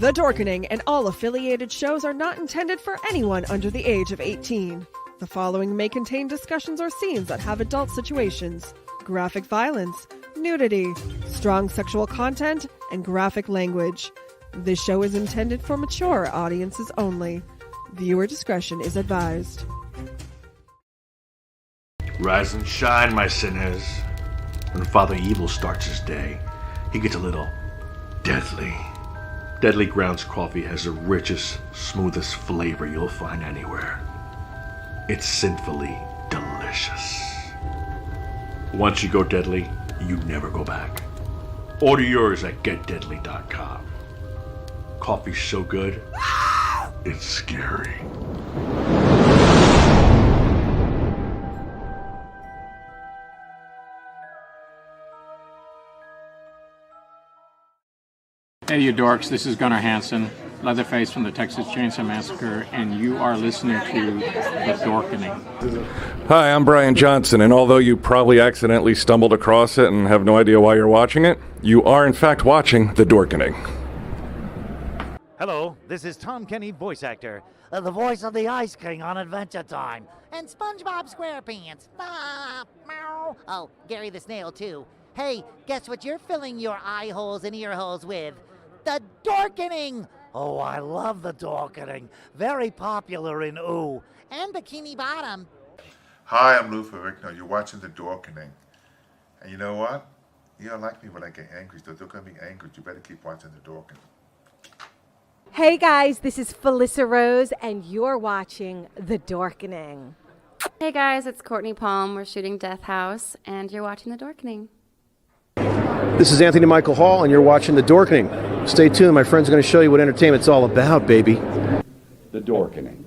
The Dorkening and all affiliated shows are not intended for anyone under the age of 18. The following may contain discussions or scenes that have adult situations, graphic violence, nudity, strong sexual content, and graphic language. This show is intended for mature audiences only. Viewer discretion is advised. Rise and shine, my sinners. When Father Evil starts his day, he gets a little deadly. Deadly Grounds coffee has the richest, smoothest flavor you'll find anywhere. It's sinfully delicious. Once you go deadly, you never go back. Order yours at getdeadly.com. Coffee's so good, it's scary. Hey, you dorks, this is Gunnar Hansen, Leatherface from the Texas Chainsaw Massacre, and you are listening to The Dorkening. Hi, I'm Brian Johnson, and although you probably accidentally stumbled across it and have no idea why you're watching it, you are in fact watching The Dorkening. Hello, this is Tom Kenny, voice actor, the voice of the Ice King on Adventure Time, and SpongeBob SquarePants. Meow. Oh, Gary the Snail, too. Hey, guess what you're filling your eye holes and ear holes with? The Dorkening! Oh, I love the Dorkening. Very popular in Ooh. And Bikini Bottom. Hi, I'm Lou Ferrigno. You're watching The Dorkening. And you know what? You don't like me when I get angry, so don't get me angry. You better keep watching The Dorkening. Hey guys, this is Felissa Rose, and you're watching The Dorkening. Hey guys, it's Courtney Palm. We're shooting Death House, and you're watching The Dorkening. This is Anthony Michael Hall, and you're watching The Dorkening. Stay tuned. My friend's going to show you what entertainment's all about, baby. The Dorkening.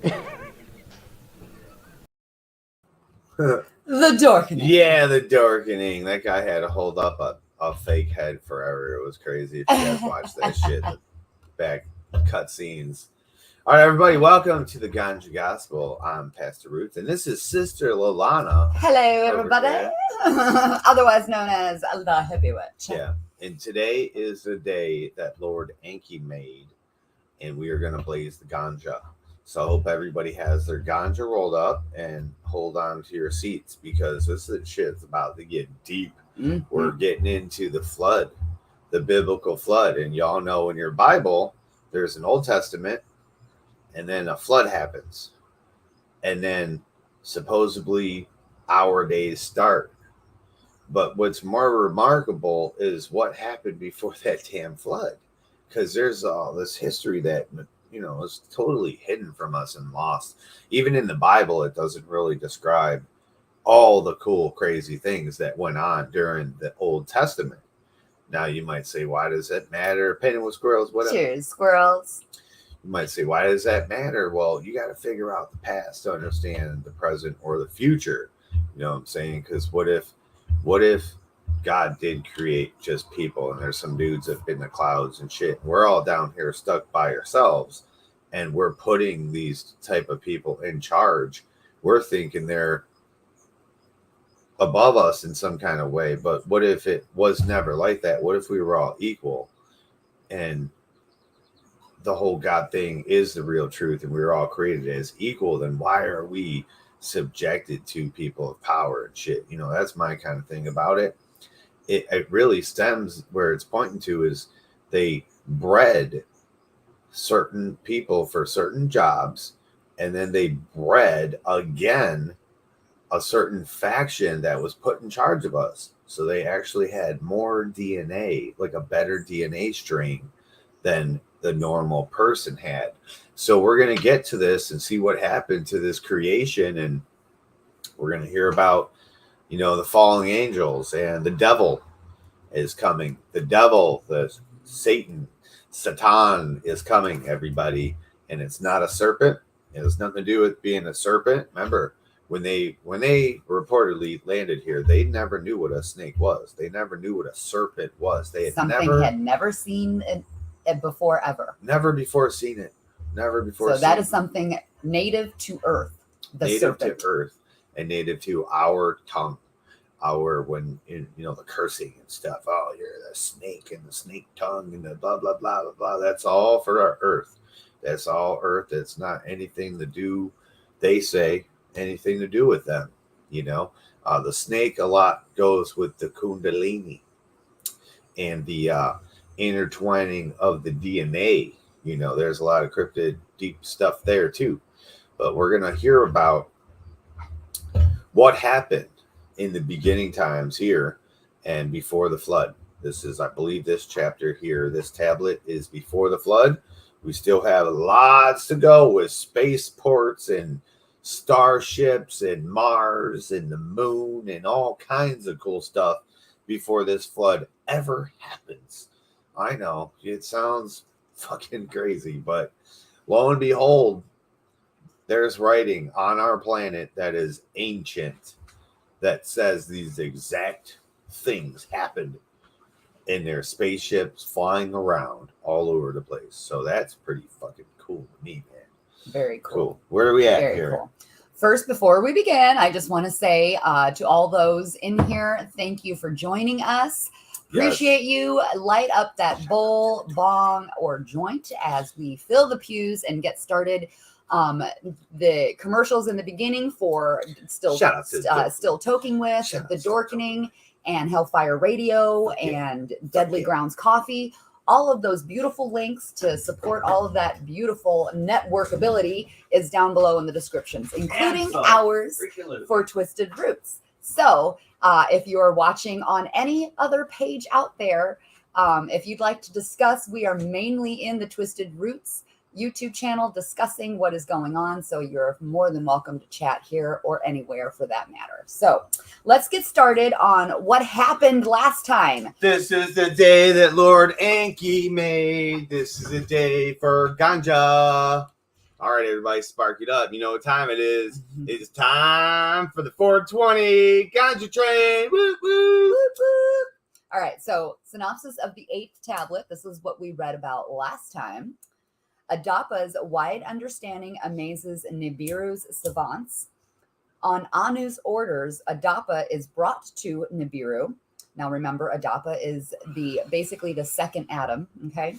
The Dorkening. Yeah, The Dorkening. That guy had to hold up a fake head forever. It was crazy. If you guys watch that shit, the back cut scenes. All right, everybody, welcome to the Ganja Gospel. I'm Pastor RootZ, and this is Sister Lolana. Hello, everybody. Otherwise known as the Heavy Witch. Yeah, and today is the day that Lord Enki made, and we are going to blaze the ganja. So I hope everybody has their ganja rolled up and hold on to your seats, because this shit's about to get deep. Mm-hmm. We're getting into the flood, the biblical flood, and y'all know in your Bible, there's an Old Testament, and then a flood happens. And then supposedly our days start. But what's more remarkable is what happened before that damn flood. Because there's all this history that, you know, is totally hidden from us and lost. Even in the Bible, it doesn't really describe all the cool, crazy things that went on during the Old Testament. Now you might say, why does that matter? Painting with squirrels, whatever. Cheers, squirrels. You might say, why does that matter? Well, you got to figure out the past to understand the present or the future. You know what I'm saying? Because what if God did create just people, and there's some dudes up in the clouds and shit, and we're all down here stuck by ourselves, and we're putting these type of people in charge. We're thinking they're above us in some kind of way. But what if it was never like that? What if we were all equal, and the whole God thing is the real truth, and we were all created as equal? Then why are we subjected to people of power and shit? You know, that's my kind of thing about it. It really stems, where it's pointing to, is they bred certain people for certain jobs, and then they bred again a certain faction that was put in charge of us. So they actually had more DNA, like a better DNA strain than the normal person had. So we're going to get to this and see what happened to this creation, and we're going to hear about, you know, the fallen angels, and the devil is coming. The devil, the Satan is coming, everybody. And it's not a serpent. It has nothing to do with being a serpent. Remember, when they reportedly landed here, they never knew what a snake was. They never knew what a serpent was. They had never seen it before, ever. Never before seen it. Never before So seen that it. is something native to Earth. The native serpent. to Earth and native to our tongue. Where when the cursing and stuff, oh, you're the snake and the snake tongue and the blah blah blah blah blah. That's all for our earth. That's all earth. It's not anything to do. They say anything to do with them. The snake a lot goes with the kundalini and the intertwining of the DNA. There's a lot of cryptid deep stuff there too. But we're gonna hear about what happened in the beginning times here and before the flood. This is, I believe, this chapter here, this tablet is before the flood. We still have lots to go with spaceports and starships and Mars and the moon and all kinds of cool stuff before this flood ever happens. I know it sounds fucking crazy, but lo and behold, there's writing on our planet that is ancient that says these exact things happened in their spaceships flying around all over the place. So that's pretty fucking cool to me, man. Very cool. Where are we at Very here? cool. First, before we begin, I just want to say to all those in here, thank you for joining us. Appreciate you. Light up that bowl, bong, or joint as we fill the pews and get started. The commercials in the beginning for still Toking with the Dorkening and Hellfire Radio and Deadly Grounds Coffee. All of those beautiful links to support all of that beautiful networkability is down below in the descriptions, including ours for TwizTD RootZ. So if you're watching on any other page out there, if you'd like to discuss, we are mainly in the TwizTD RootZ YouTube channel discussing what is going on. So you're more than welcome to chat here or anywhere for that matter. So let's get started on what happened last time. This is the day that Lord Enki made. This is a day for Ganja. All right, everybody, spark it up. You know what time it is. It's time for the 420 Ganja train. Woo, woo. Woo, woo. All right, so synopsis of the 8th tablet. This is what we read about last time. Adapa's wide understanding amazes Nibiru's savants. On Anu's orders, Adapa is brought to Nibiru. Now remember, Adapa is basically the second Adam, okay?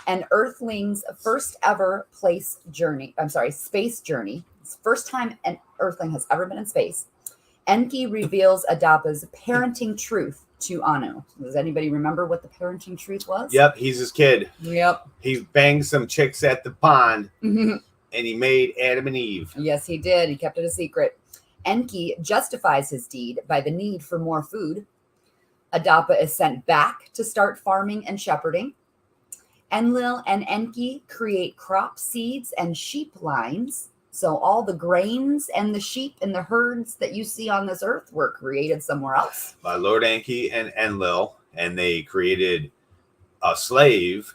And Earthling's first ever space journey. It's the first time an Earthling has ever been in space. Enki reveals Adapa's parenting truth to Anu. Does anybody remember what the parenting truth was? Yep, he's his kid. Yep. He banged some chicks at the pond, and he made Adam and Eve. Yes, he did. He kept it a secret. Enki justifies his deed by the need for more food. Adapa is sent back to start farming and shepherding. Enlil and Enki create crop seeds and sheep lines. So all the grains and the sheep and the herds that you see on this earth were created somewhere else. By Lord Enki and Enlil, and they created a slave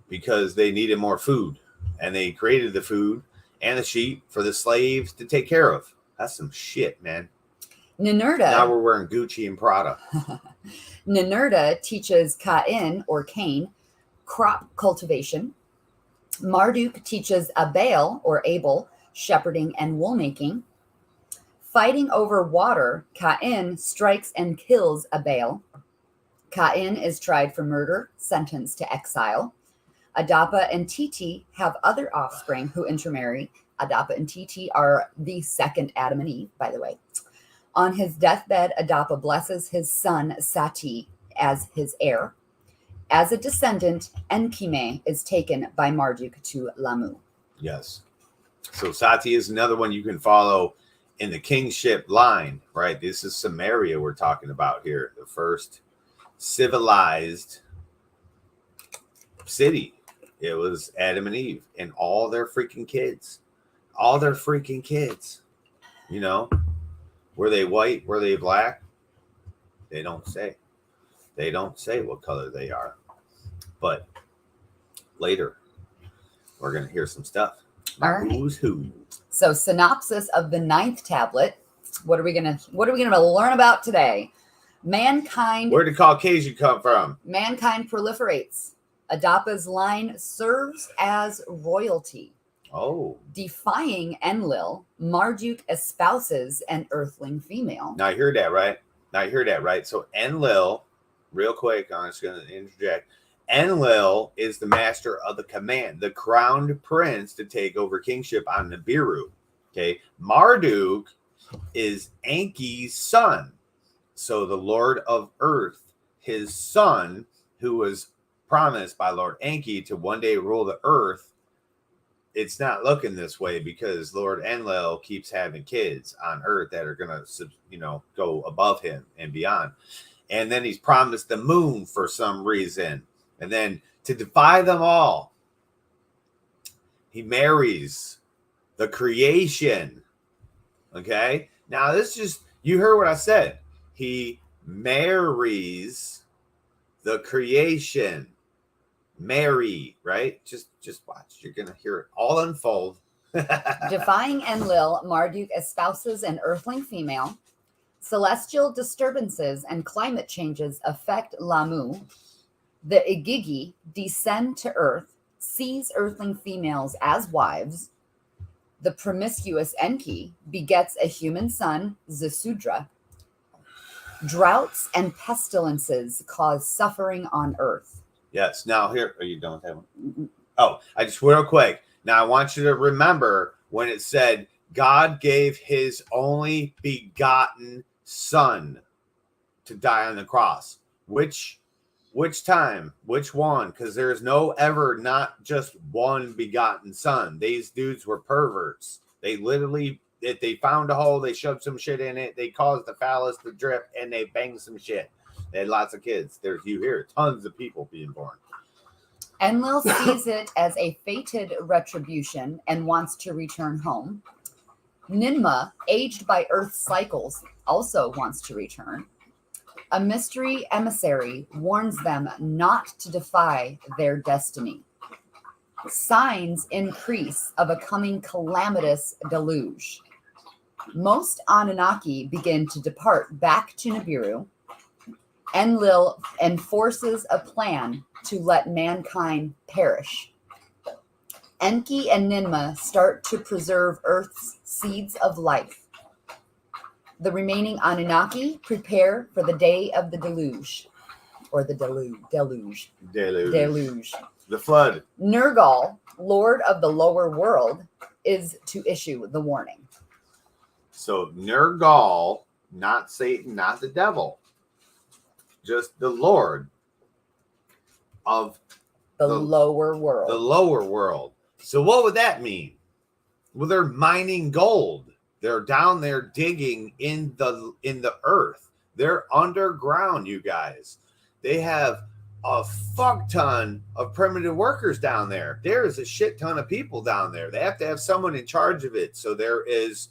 because they needed more food. And they created the food and the sheep for the slaves to take care of. That's some shit, man. Ninurta. Now we're wearing Gucci and Prada. Ninurta teaches Cain or Cain crop cultivation. Marduk teaches Abel or Abel shepherding and wool making. Fighting over water, Cain strikes and kills Abel. Cain is tried for murder, sentenced to exile. Adapa and Titi have other offspring who intermarry. Adapa and Titi are the second Adam and Eve, by the way. On his deathbed, Adapa blesses his son Sati as his heir. As a descendant, Enkime is taken by Marduk to Lamu. Yes. So Sati is another one you can follow in the kingship line, right? This is Samaria we're talking about here. The first civilized city. It was Adam and Eve and all their freaking kids. All their freaking kids. You know, were they white? Were they black? They don't say. They don't say what color they are. But later, we're going to hear some stuff. All right. Who's who? So synopsis of the 9th tablet. What are we gonna learn about today? Mankind. Where did Caucasian come from? Mankind proliferates. Adapa's line serves as royalty. Oh. Defying Enlil, Marduk espouses an Earthling female. Now I heard that, right? Now you hear that, right? So Enlil, real quick, I'm just going to interject. Enlil is the master of the command, the crowned prince to take over kingship on Nibiru. Okay. Marduk is Enki's son. So the Lord of Earth, his son, who was promised by Lord Enki to one day rule the earth, it's not looking this way because Lord Enlil keeps having kids on earth that are going to, go above him and beyond. And then he's promised the moon for some reason. And then to defy them all, he marries the creation. Okay. Now this just, you heard what I said. He marries the creation. Mary, right? Just watch. You're going to hear it all unfold. Defying Enlil, Marduk espouses an earthling female. Celestial disturbances and climate changes affect Lamu. The Igigi descend to earth, seize earthling females as wives. The promiscuous Enki begets a human son, Zisudra. Droughts and pestilences cause suffering on earth. Yes. Now here, are you done with that one? Oh, I just real quick. Now I want you to remember when it said God gave his only begotten son to die on the cross. Which time? Which one? Because there's no ever not just one begotten son. These dudes were perverts. They literally, if they found a hole, they shoved some shit in it. They caused the phallus to drip and they banged some shit. They had lots of kids. You hear tons of people being born. Enlil sees it as a fated retribution and wants to return home. Ninmah, aged by Earth's cycles, also wants to return. A mystery emissary warns them not to defy their destiny. Signs increase of a coming calamitous deluge. Most Anunnaki begin to depart back to Nibiru. Enlil enforces a plan to let mankind perish. Enki and Ninmah start to preserve Earth's seeds of life. The remaining Anunnaki prepare for the day of the deluge, or the deluge. The flood. Nergal, Lord of the lower world, is to issue the warning. So Nergal, not Satan, not the devil, just the Lord of the lower world. The lower world. So what would that mean? Well, they're mining gold. They're down there digging in the earth. They're underground, you guys. They have a fuck ton of primitive workers down there. There is a shit ton of people down there. They have to have someone in charge of it. So there is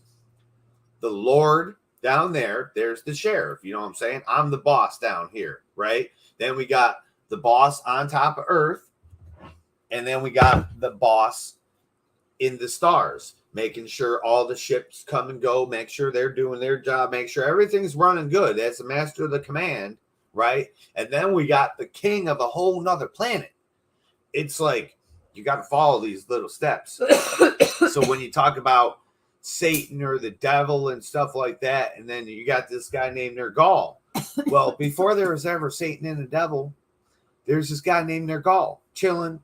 the Lord down there. There's the sheriff. You know what I'm saying? I'm the boss down here, right? Then we got the boss on top of earth. And then we got the boss in the stars, making sure all the ships come and go, make sure they're doing their job, make sure everything's running good. That's the master of the command, right? And then we got the king of a whole nother planet. It's like you got to follow these little steps. So when you talk about Satan or the devil and stuff like that, and then you got this guy named Nergal. Well, before there was ever Satan and the devil, there's this guy named Nergal chilling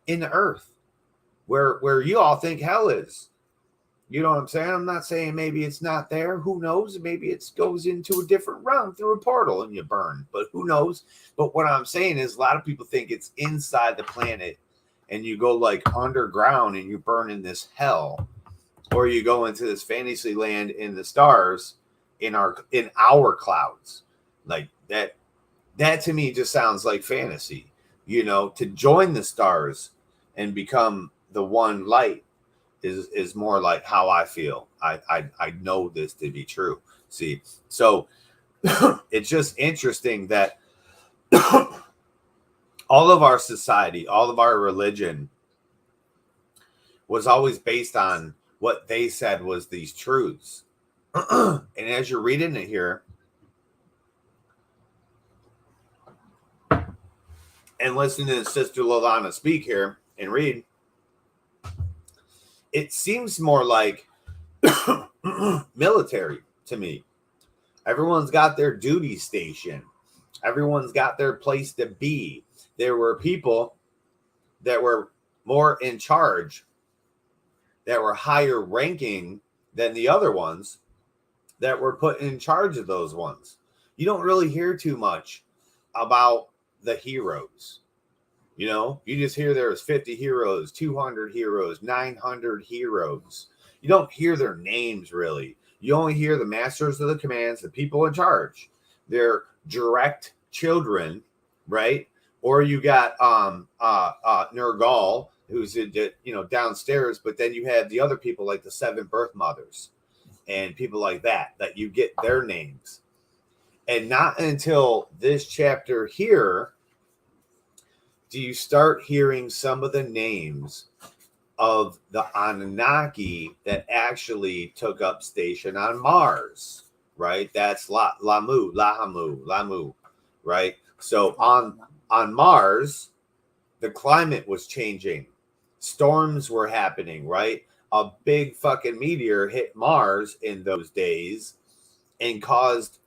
in the earth where you all think hell is. You know what I'm saying? I'm not saying maybe it's not there. Who knows? Maybe it goes into a different realm through a portal and you burn, but who knows? But what I'm saying is a lot of people think it's inside the planet and you go like underground and you burn in this hell, or you go into this fantasy land in the stars in our clouds. Like that to me just sounds like fantasy, to join the stars and become the one light is more like how I feel. I know this to be true. See, so it's just interesting that all of our society, all of our religion was always based on what they said was these truths. And as you're reading it here and listening to Sister Lalana speak here and read, it seems more like military to me. Everyone's got their duty station. Everyone's got their place to be. There were people that were more in charge, that were higher ranking than the other ones that were put in charge of those ones. You don't really hear too much about the heroes. You know, you just hear there's 50 heroes, 200 heroes, 900 heroes. You don't hear their names really. You only hear the masters of the commands, the people in charge. They're direct children, right? Or you got Nergal, who's downstairs, but then you have the other people like the 7 birth mothers and people like that you get their names. And not until this chapter here do you start hearing some of the names of the Anunnaki that actually took up station on Mars, right? That's Lahamu, right? So on Mars, the climate was changing. Storms were happening, right? A big fucking meteor hit Mars in those days and caused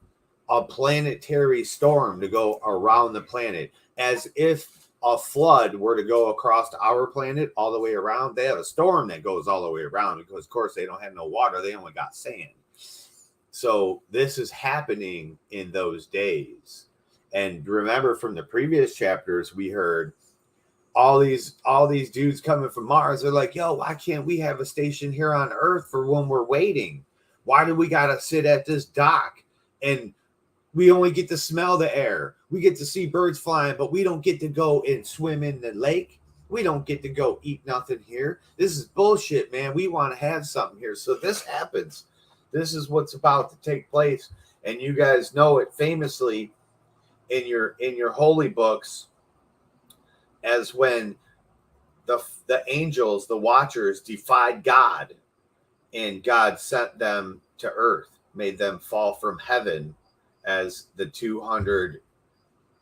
a planetary storm to go around the planet, as if a flood were to go across our planet all the way around. They have a storm that goes all the way around because, of course, they don't have no water. They only got sand. So this is happening in those days. And remember from the previous chapters, we heard all these dudes coming from Mars. They're like, yo, why can't we have a station here on Earth for when we're waiting? Why do we got to sit at this dock and we only get to smell the air? We get to see birds flying, but we don't get to go and swim in the lake. We don't get to go eat nothing here. This is bullshit, man. We want to have something here. So this happens. This is what's about to take place. And you guys know it famously in your holy books as when the angels, the watchers, defied God, and God sent them to earth, made them fall from heaven as the 200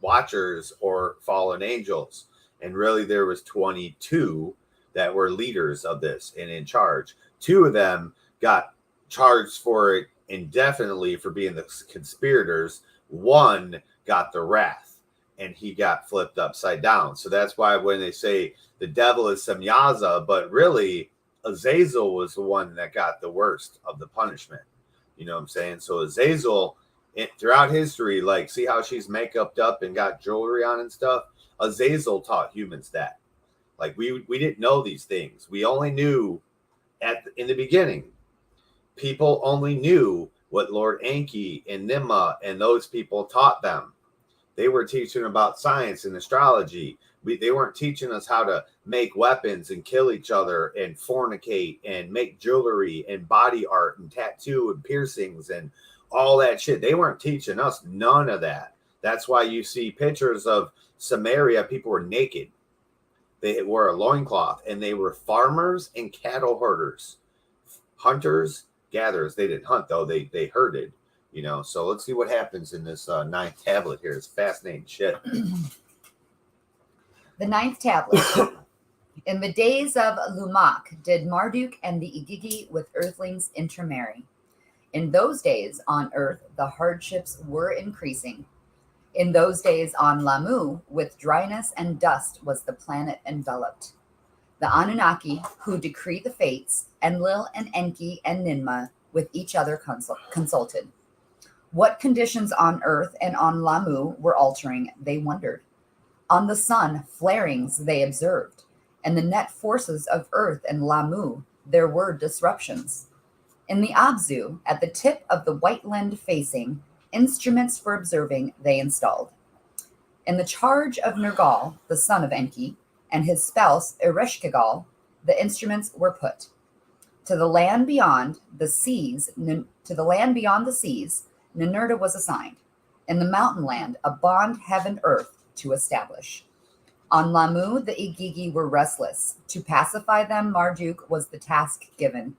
watchers or fallen angels. And really there was 22 that were leaders of this and in charge. 2 of them got charged for it indefinitely for being the conspirators. 1 got the wrath and he got flipped upside down. So that's why when they say the devil is Semyaza, but really Azazel was the one that got the worst of the punishment. You know what I'm saying? So Azazel, throughout history, like, see how she's make-upped up and got jewelry on and stuff? Azazel taught humans that. Like, we didn't know these things. We only knew in the beginning. People only knew what Lord Enki and Nimma and those people taught them. They were teaching about science and astrology. They weren't teaching us how to make weapons and kill each other and fornicate and make jewelry and body art and tattoo and piercings and all that shit. They weren't teaching us none of that. That's why you see pictures of Samaria. People were naked. They wore a loincloth, and they were farmers and cattle herders, hunters, gatherers. They didn't hunt though. They herded, you know. So let's see what happens in this 9th tablet here. It's fascinating shit. The 9th tablet. In the days of Lumak did Marduk and the Igigi with earthlings intermarry. In those days on earth, the hardships were increasing. In those days on Lamu, with dryness and dust was the planet enveloped. The Anunnaki, who decree the fates, Enlil and Enki and Ninmah, with each other consulted. What conditions on earth and on Lamu were altering, they wondered. On the sun, flarings they observed, and the net forces of earth and Lamu, there were disruptions. In the Abzu, at the tip of the white land facing, instruments for observing they installed. In the charge of Nergal, the son of Enki, and his spouse Ereshkigal, the instruments were put. To the land beyond the seas, Ninurta was assigned. In the mountain land, a bond heaven-earth to establish. On Lamu, the Igigi were restless. To pacify them, Marduk was the task given.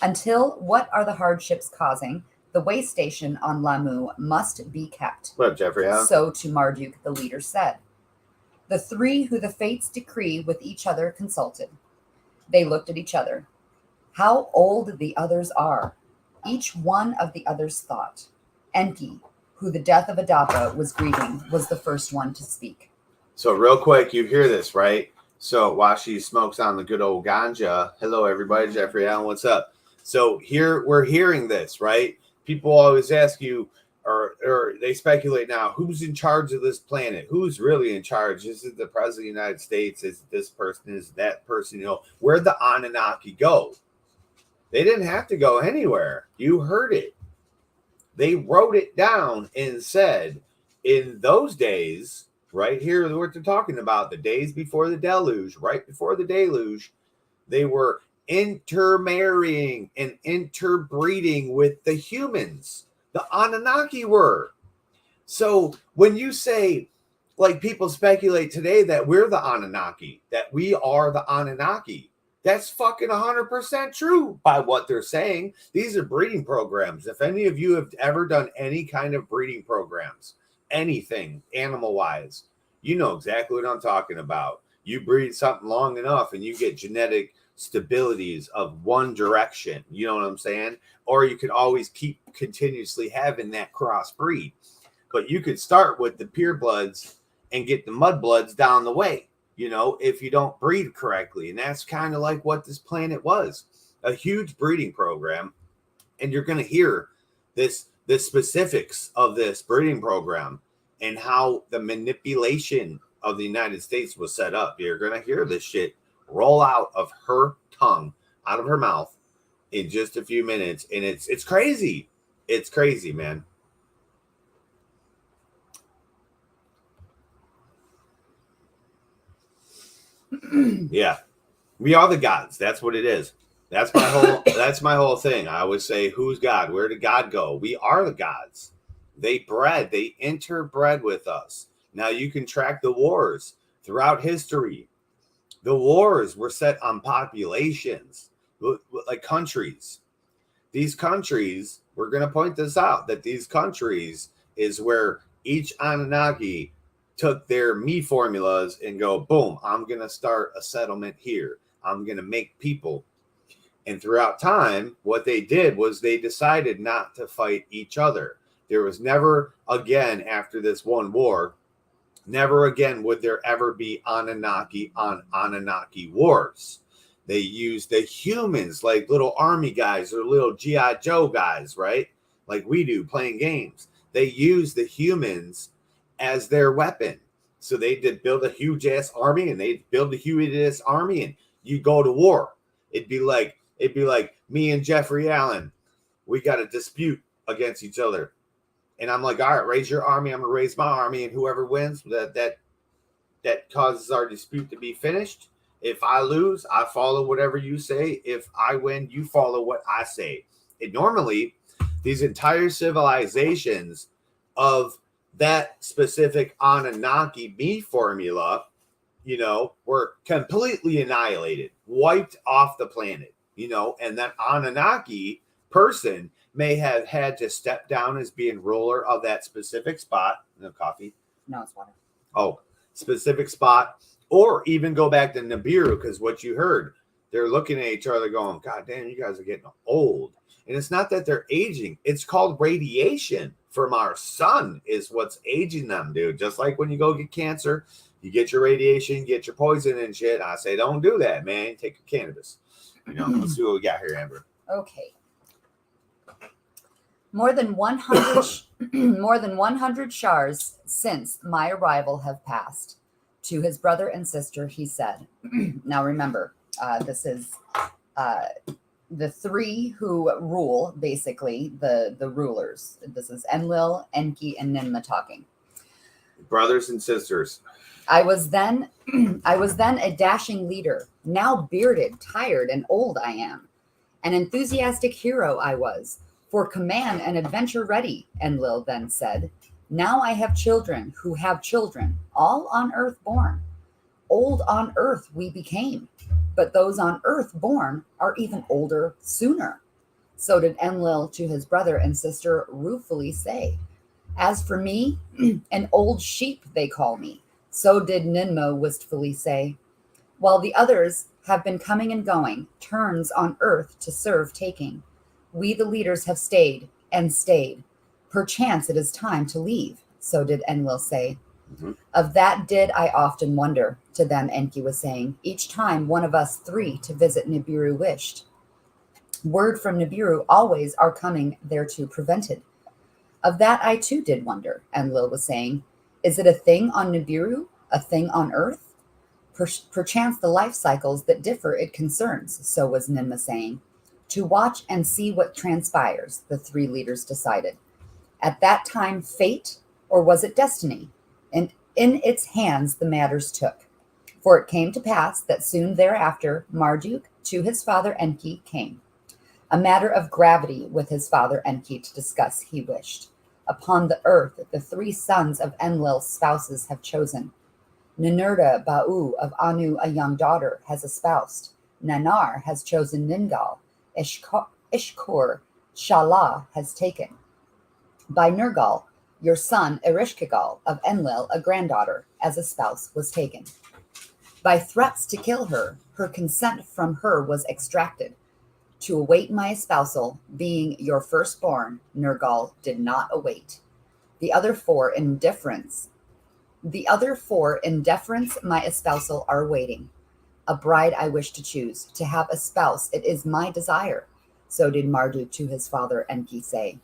Until what are the hardships causing? The way station on Lamu must be kept. What up, Jeffrey? So to Marduk the leader said. The 3 who the fates decree with each other consulted. They looked at each other. How old the others are. Each one of the others thought. Enki, who the death of Adapa was grieving, was the first one to speak. So real quick, you hear this, right? So while she smokes on the good old ganja, hello everybody, Jeffrey Allen, what's up? So here we're hearing this, right? People always ask you, or they speculate now, who's in charge of this planet? Who's really in charge? Is it the president of the United States? Is it this person? Is it that person? You know, where'd the Anunnaki go? They didn't have to go anywhere. You heard it. They wrote it down and said, in those days, right here, what they're talking about, the days before the deluge, right before the deluge, they were intermarrying and interbreeding with the humans. The Anunnaki were. So when you say, like people speculate today that we're the Anunnaki, that we are the Anunnaki, that's fucking 100% true by what they're saying. These are breeding programs. If any of you have ever done any kind of breeding programs, anything animal-wise, you know exactly what I'm talking about. You breed something long enough and you get genetic stabilities of one direction. You know what I'm saying? Or you could always keep continuously having that crossbreed. But you could start with the pure bloods and get the mud bloods down the way, you know, if you don't breed correctly. And that's kind of like what this planet was, a huge breeding program. And you're going to hear the specifics of this breeding program and how the manipulation of the United States was set up. You're going to hear this shit roll out of her tongue, out of her mouth in just a few minutes. And it's crazy. It's crazy, man. Yeah. We are the gods. That's what it is. That's my whole thing. I always say, who's God? Where did God go? We are the gods. They interbred with us. Now you can track the wars throughout history. The wars were set on populations, like countries. These countries, we're going to point this out, that these countries is where each Anunnaki took their me formulas and go, boom, I'm going to start a settlement here. I'm going to make people. And throughout time, what they did was they decided not to fight each other. There was never again, after this one war, never again would there ever be Anunnaki on Anunnaki wars. They used the humans like little army guys or little G.I. Joe guys, right? Like we do playing games. They used the humans as their weapon. So they did build a huge ass army and they'd build a huge ass army and you go to war. It'd be like me and Jeffrey Allen. We got a dispute against each other. And I'm like, all right, raise your army. I'm going to raise my army. And whoever wins, that causes our dispute to be finished. If I lose, I follow whatever you say. If I win, you follow what I say. And normally, these entire civilizations of that specific Anunnaki me formula, you know, were completely annihilated, wiped off the planet, you know, and that Anunnaki person may have had to step down as being ruler of that specific spot. No coffee? No, it's water. Oh, specific spot. Or even go back to Nibiru, because what you heard, they're looking at each other going, God damn, you guys are getting old. And it's not that they're aging. It's called radiation from our sun is what's aging them, dude. Just like when you go get cancer, you get your radiation, get your poison and shit. I say, don't do that, man. Take your cannabis. You know, let's see what we got here, Amber. Okay. More than 100 shars since my arrival have passed. To his brother and sister, he said. Now remember, this is the three who rule, basically, the rulers. This is Enlil, Enki, and Ninmah talking. Brothers and sisters. I was then a dashing leader. Now bearded, tired, and old I am. An enthusiastic hero I was. For command and adventure ready, Enlil then said. Now I have children who have children, all on earth born. Old on earth we became, but those on earth born are even older sooner. So did Enlil to his brother and sister ruefully say. As for me, an old sheep they call me. So did Ninmah wistfully say. While the others have been coming and going, turns on earth to serve taking. We the leaders have stayed and stayed. Perchance it is time to leave, so did Enlil say. Of that did I often wonder, to them Enki was saying, each time one of us three to visit Nibiru wished. Word from Nibiru always our coming thereto prevented. Of that I too did wonder, Enlil was saying. Is it a thing on Nibiru, a thing on earth? Perchance the life cycles that differ it concerns, so was Ninmah saying. To watch and see what transpires, the three leaders decided. At that time fate, or was it destiny? And in its hands the matters took. For it came to pass that soon thereafter Marduk to his father Enki came. A matter of gravity with his father Enki to discuss he wished. Upon the earth the three sons of Enlil's spouses have chosen. Ninurta Ba'u of Anu a young daughter has espoused. Nanar has chosen Ningal. Ishkur Shala has taken. By Nergal, your son Erishkigal of Enlil, a granddaughter, as a spouse was taken. By threats to kill her, her consent from her was extracted. To await my espousal, being your firstborn, Nergal did not await. The other four in deference my espousal are waiting. A bride I wish to choose, to have a spouse, it is my desire. So did Marduk to his father Enki say.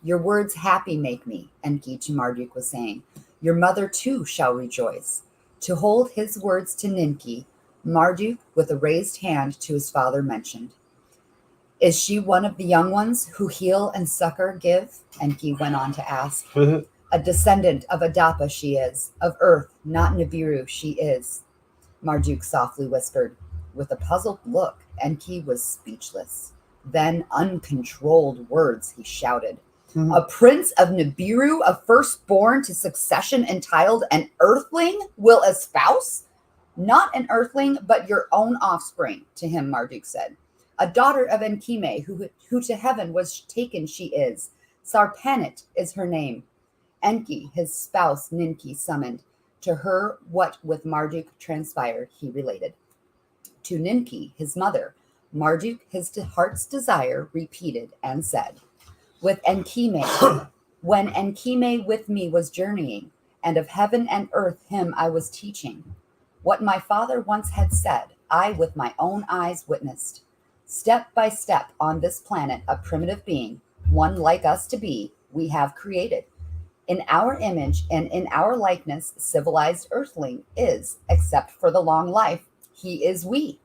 Your words happy make me, Enki to Marduk was saying. Your mother too shall rejoice. To hold his words to Ninki, Marduk with a raised hand to his father mentioned. Is she one of the young ones who heal and succor give? Enki went on to ask. A descendant of Adapa she is, of earth, not Nibiru she is. Marduk softly whispered. With a puzzled look, Enki was speechless. Then uncontrolled words he shouted. A prince of Nibiru, a firstborn to succession entitled an earthling, will espouse? Not an earthling, but your own offspring, to him Marduk said. A daughter of Enkime, who to heaven was taken she is. Sarpanit is her name. Enki, his spouse Ninki, summoned. To her what with Marduk transpired, he related. To Ninki, his mother, Marduk, his heart's desire, repeated and said. With Enkime, when Enkime with me was journeying, and of heaven and earth him I was teaching. What my father once had said, I with my own eyes witnessed. Step by step on this planet, a primitive being, one like us to be, we have created. In our image and in our likeness, civilized earthling is, except for the long life, he is we.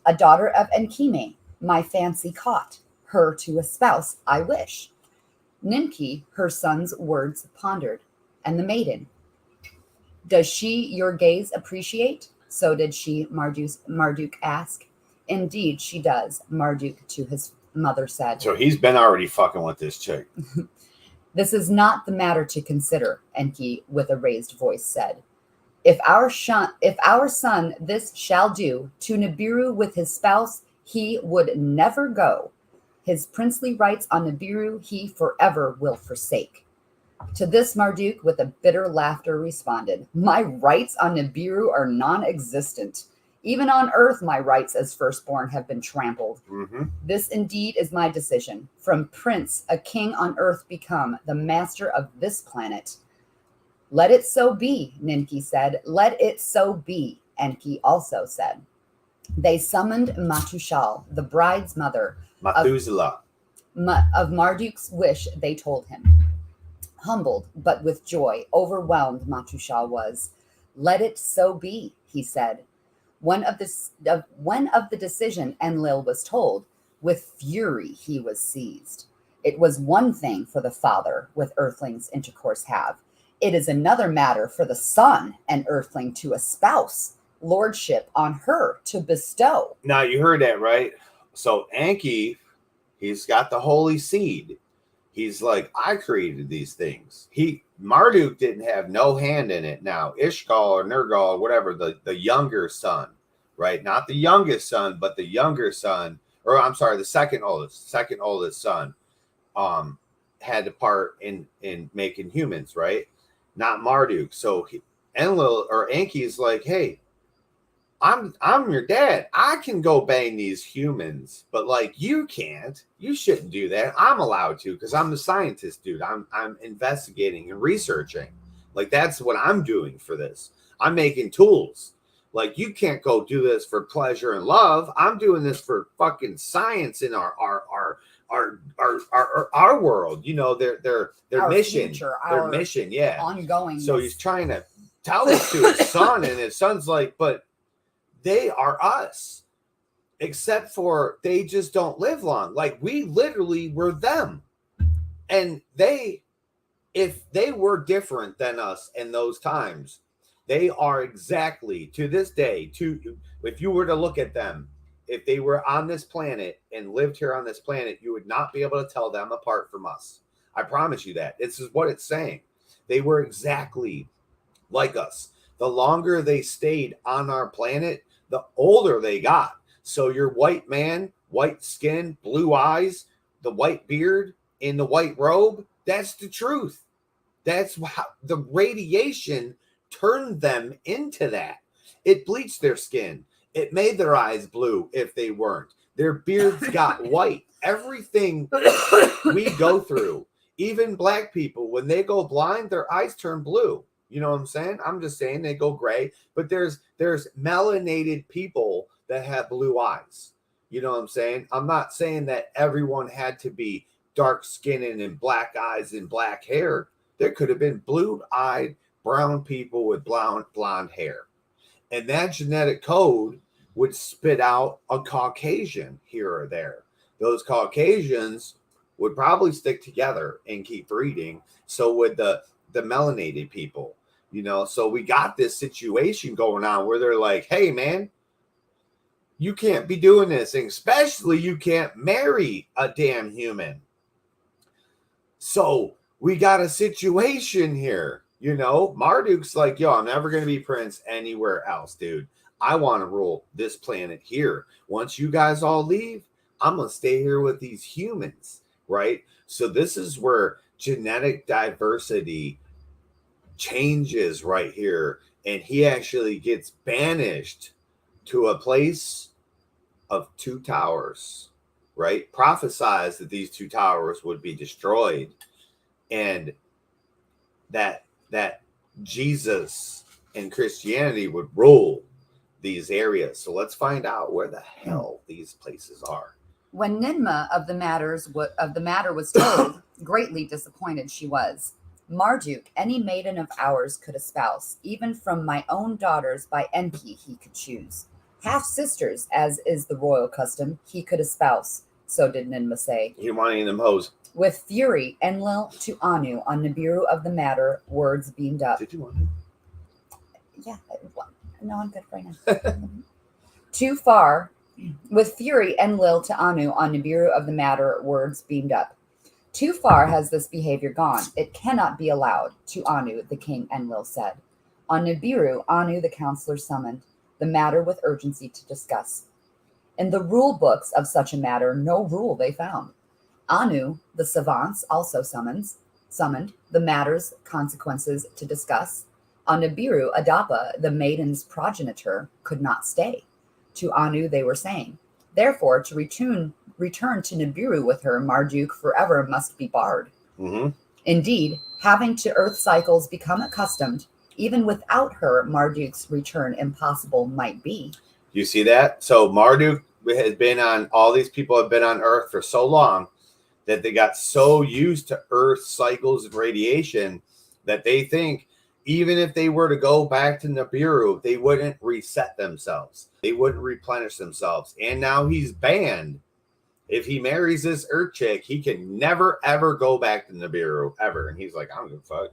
A daughter of Enkime, my fancy caught. Her to espouse I wish. Ninki, her son's words pondered, and the maiden. Does she your gaze appreciate? So did she, Marduk ask. Indeed she does, Marduk to his mother said. So he's been already fucking with this chick. This is not the matter to consider, Enki with a raised voice said. If our son this shall do, to Nibiru with his spouse he would never go. His princely rights on Nibiru he forever will forsake. To this Marduk with a bitter laughter responded, my rights on Nibiru are non-existent. Even on earth my rights as firstborn have been trampled. This indeed is my decision. From prince, a king on earth become, the master of this planet. Let it so be, Ninki said. Let it so be, Enki also said. They summoned Matushal, the bride's mother. Methuselah. Of Marduk's wish, they told him. Humbled, but with joy, overwhelmed Matushal was. Let it so be, he said. When of the decision Enlil was told, with fury he was seized. It was one thing for the father with earthlings intercourse have. It is another matter for the son and earthling to espouse, lordship on her to bestow. Now you heard that, right? So Enki, he's got the holy seed. He's like, I created these things. Marduk didn't have no hand in it. Now Ishgal or Nergal, whatever, the younger son, right? Not the youngest son, but the younger son, or I'm sorry, the second oldest son, had a part in making humans, right? Not Marduk. So Enlil or Enki is like, hey, I'm your dad. I can go bang these humans, but like you can't. You shouldn't do that. I'm allowed to because I'm the scientist, dude. I'm investigating and researching. Like that's what I'm doing for this. I'm making tools. Like you can't go do this for pleasure and love. I'm doing this for fucking science in our world. You know, their Our mission, future, their our mission, yeah, ongoing. So he's trying to tell this to his son, and his son's like, but they are us, except for they just don't live long. Like we literally were them, and if they were different than us in those times, they are exactly to this day. If you were to look at them, if they were on this planet and lived here on this planet, you would not be able to tell them apart from us. I promise you that. This is what it's saying. They were exactly like us. The longer they stayed on our planet, the older they got. So your white man, white skin, blue eyes, the white beard in the white robe, that's the truth. That's how the radiation turned them into that. It bleached their skin. It made their eyes blue if they weren't. Their beards got white. Everything we go through, even black people, when they go blind, their eyes turn blue. You know what I'm saying? I'm just saying they go gray, but there's melanated people that have blue eyes. You know what I'm saying? I'm not saying that everyone had to be dark skinned and black eyes and black hair. There could have been blue-eyed brown people with blonde hair. And that genetic code would spit out a Caucasian here or there. Those Caucasians would probably stick together and keep breeding. So would the melanated people, you know. So we got this situation going on where they're like, hey man, you can't be doing this, and especially you can't marry a damn human. So we got a situation here, you know. Marduk's like, yo, I'm never gonna be prince anywhere else, dude. I want to rule this planet here. Once you guys all leave, I'm gonna stay here with these humans, right? So this is where genetic diversity changes right here, and he actually gets banished to a place of 2 towers, right? Prophesies that these 2 towers would be destroyed, and that Jesus and Christianity would rule these areas. So let's find out where the hell these places are. When Ninmah of the matter was told, greatly disappointed she was. Marduk, any maiden of ours could espouse, even from my own daughters by Enki he could choose. Half sisters, as is the royal custom, he could espouse. So did Ninmah say. You want any of them hoes? With fury, Enlil to Anu on Nibiru of the matter, words beamed up. Did you want him? Yeah, no, I'm good right now. Too far. With fury, Enlil to Anu on Nibiru of the matter, words beamed up. Too far has this behavior gone. It cannot be allowed. To Anu, the king Enlil said. On Nibiru, Anu the counselor summoned the matter with urgency to discuss. In the rule books of such a matter, no rule they found. Anu, the savants, also summoned the matter's consequences to discuss. On Nibiru, Adapa, the maiden's progenitor, could not stay. To Anu they were saying, therefore, to return to Nibiru with her, Marduk forever must be barred. Mm-hmm. Indeed, having to earth cycles become accustomed, even without her, Marduk's return impossible might be. You see that? So Marduk has been on, all these people have been on Earth for so long that they got so used to Earth cycles of radiation that they think even if they were to go back to Nibiru, they wouldn't reset themselves. They wouldn't replenish themselves. And now he's banned. If he marries this Earth chick, he can never, ever go back to Nibiru, ever. And he's like, I don't give a fuck.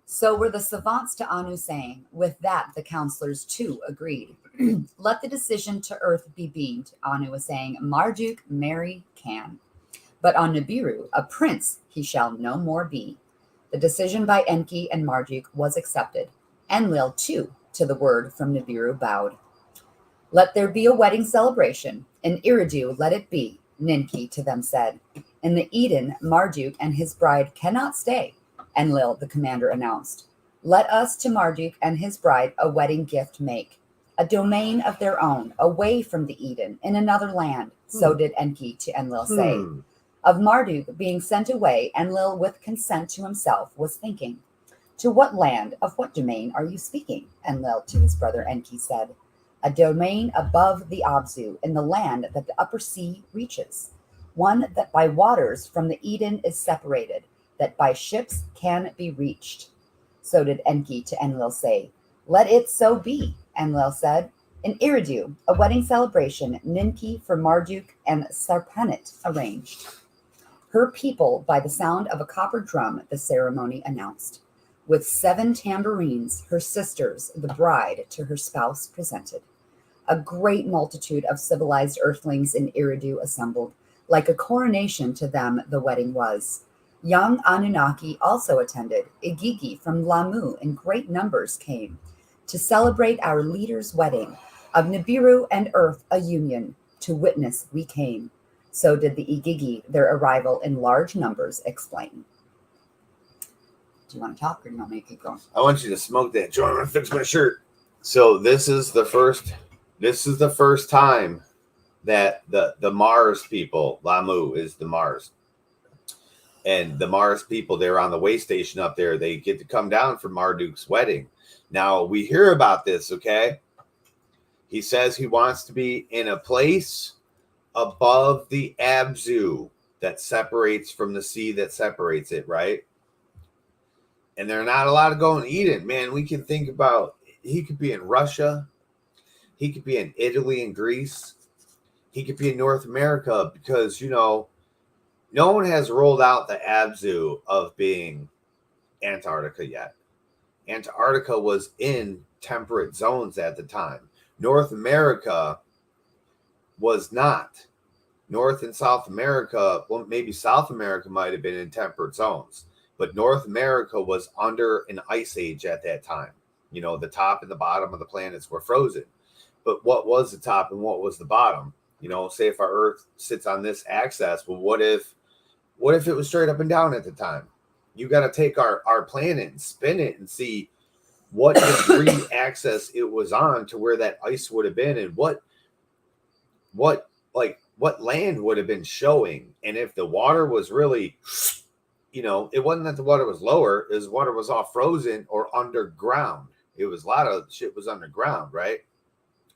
So were the savants to Anu saying. With that, the counselors too agreed. Let the decision to Earth be beamed, Anu was saying. Marduk marry can. But on Nibiru, a prince he shall no more be. The decision by Enki and Marduk was accepted. Enlil, too, to the word from Nibiru bowed. Let there be a wedding celebration. In Eridu let it be, Ninki to them said. In the Eden, Marduk and his bride cannot stay, Enlil the commander announced. Let us to Marduk and his bride a wedding gift make. a domain of their own, away from the Eden, in another land. So did Enki to Enlil say. Of Marduk being sent away, Enlil, with consent to himself, was thinking, to what land, of what domain are you speaking? Enlil to his brother Enki said, a domain above the Abzu, in the land that the upper sea reaches, one that by waters from the Eden is separated, that by ships can be reached. So did Enki to Enlil say, let it so be. Enlil said, in Eridu, a wedding celebration, Ninki for Marduk and Sarpanit arranged. Her people, by the sound of a copper drum, the ceremony announced. With 7 tambourines, her sisters, the bride, to her spouse presented. A great multitude of civilized earthlings in Eridu assembled. Like a coronation to them the wedding was. Young Anunnaki also attended. Igigi from Lamu in great numbers came to celebrate our leader's wedding. Of Nibiru and Earth a union, to witness we came. So did the Igigi their arrival in large numbers explain. Do you want to talk or do you want me to keep going? I want you to smoke that joint and fix my shirt. So this is the first time that the Mars people, Lamu is the Mars. And the Mars people, they're on the way station up there. They get to come down for Marduk's wedding. Now we hear about this, okay? He says he wants to be in a place above the Abzu that separates from the sea that separates it, right? And they're not allowed to go and eat it. Man, we can think about, he could be in Russia. He could be in Italy and Greece. He could be in North America because, no one has rolled out the Abzu of being Antarctica yet. Antarctica was in temperate zones at the time. North America was not. North and South America, well, maybe South America might have been in temperate zones, but North America was under an ice age at that time. The top and the bottom of the planets were frozen. But what was the top and what was the bottom? Say if our Earth sits on this axis, well, what if it was straight up and down at the time? You got to take our planet and spin it and see what degree axis it was on to where that ice would have been, and what land would have been showing. And if the water was really, it wasn't that the water was lower, is water was all frozen or underground. It was a lot of shit was underground, right?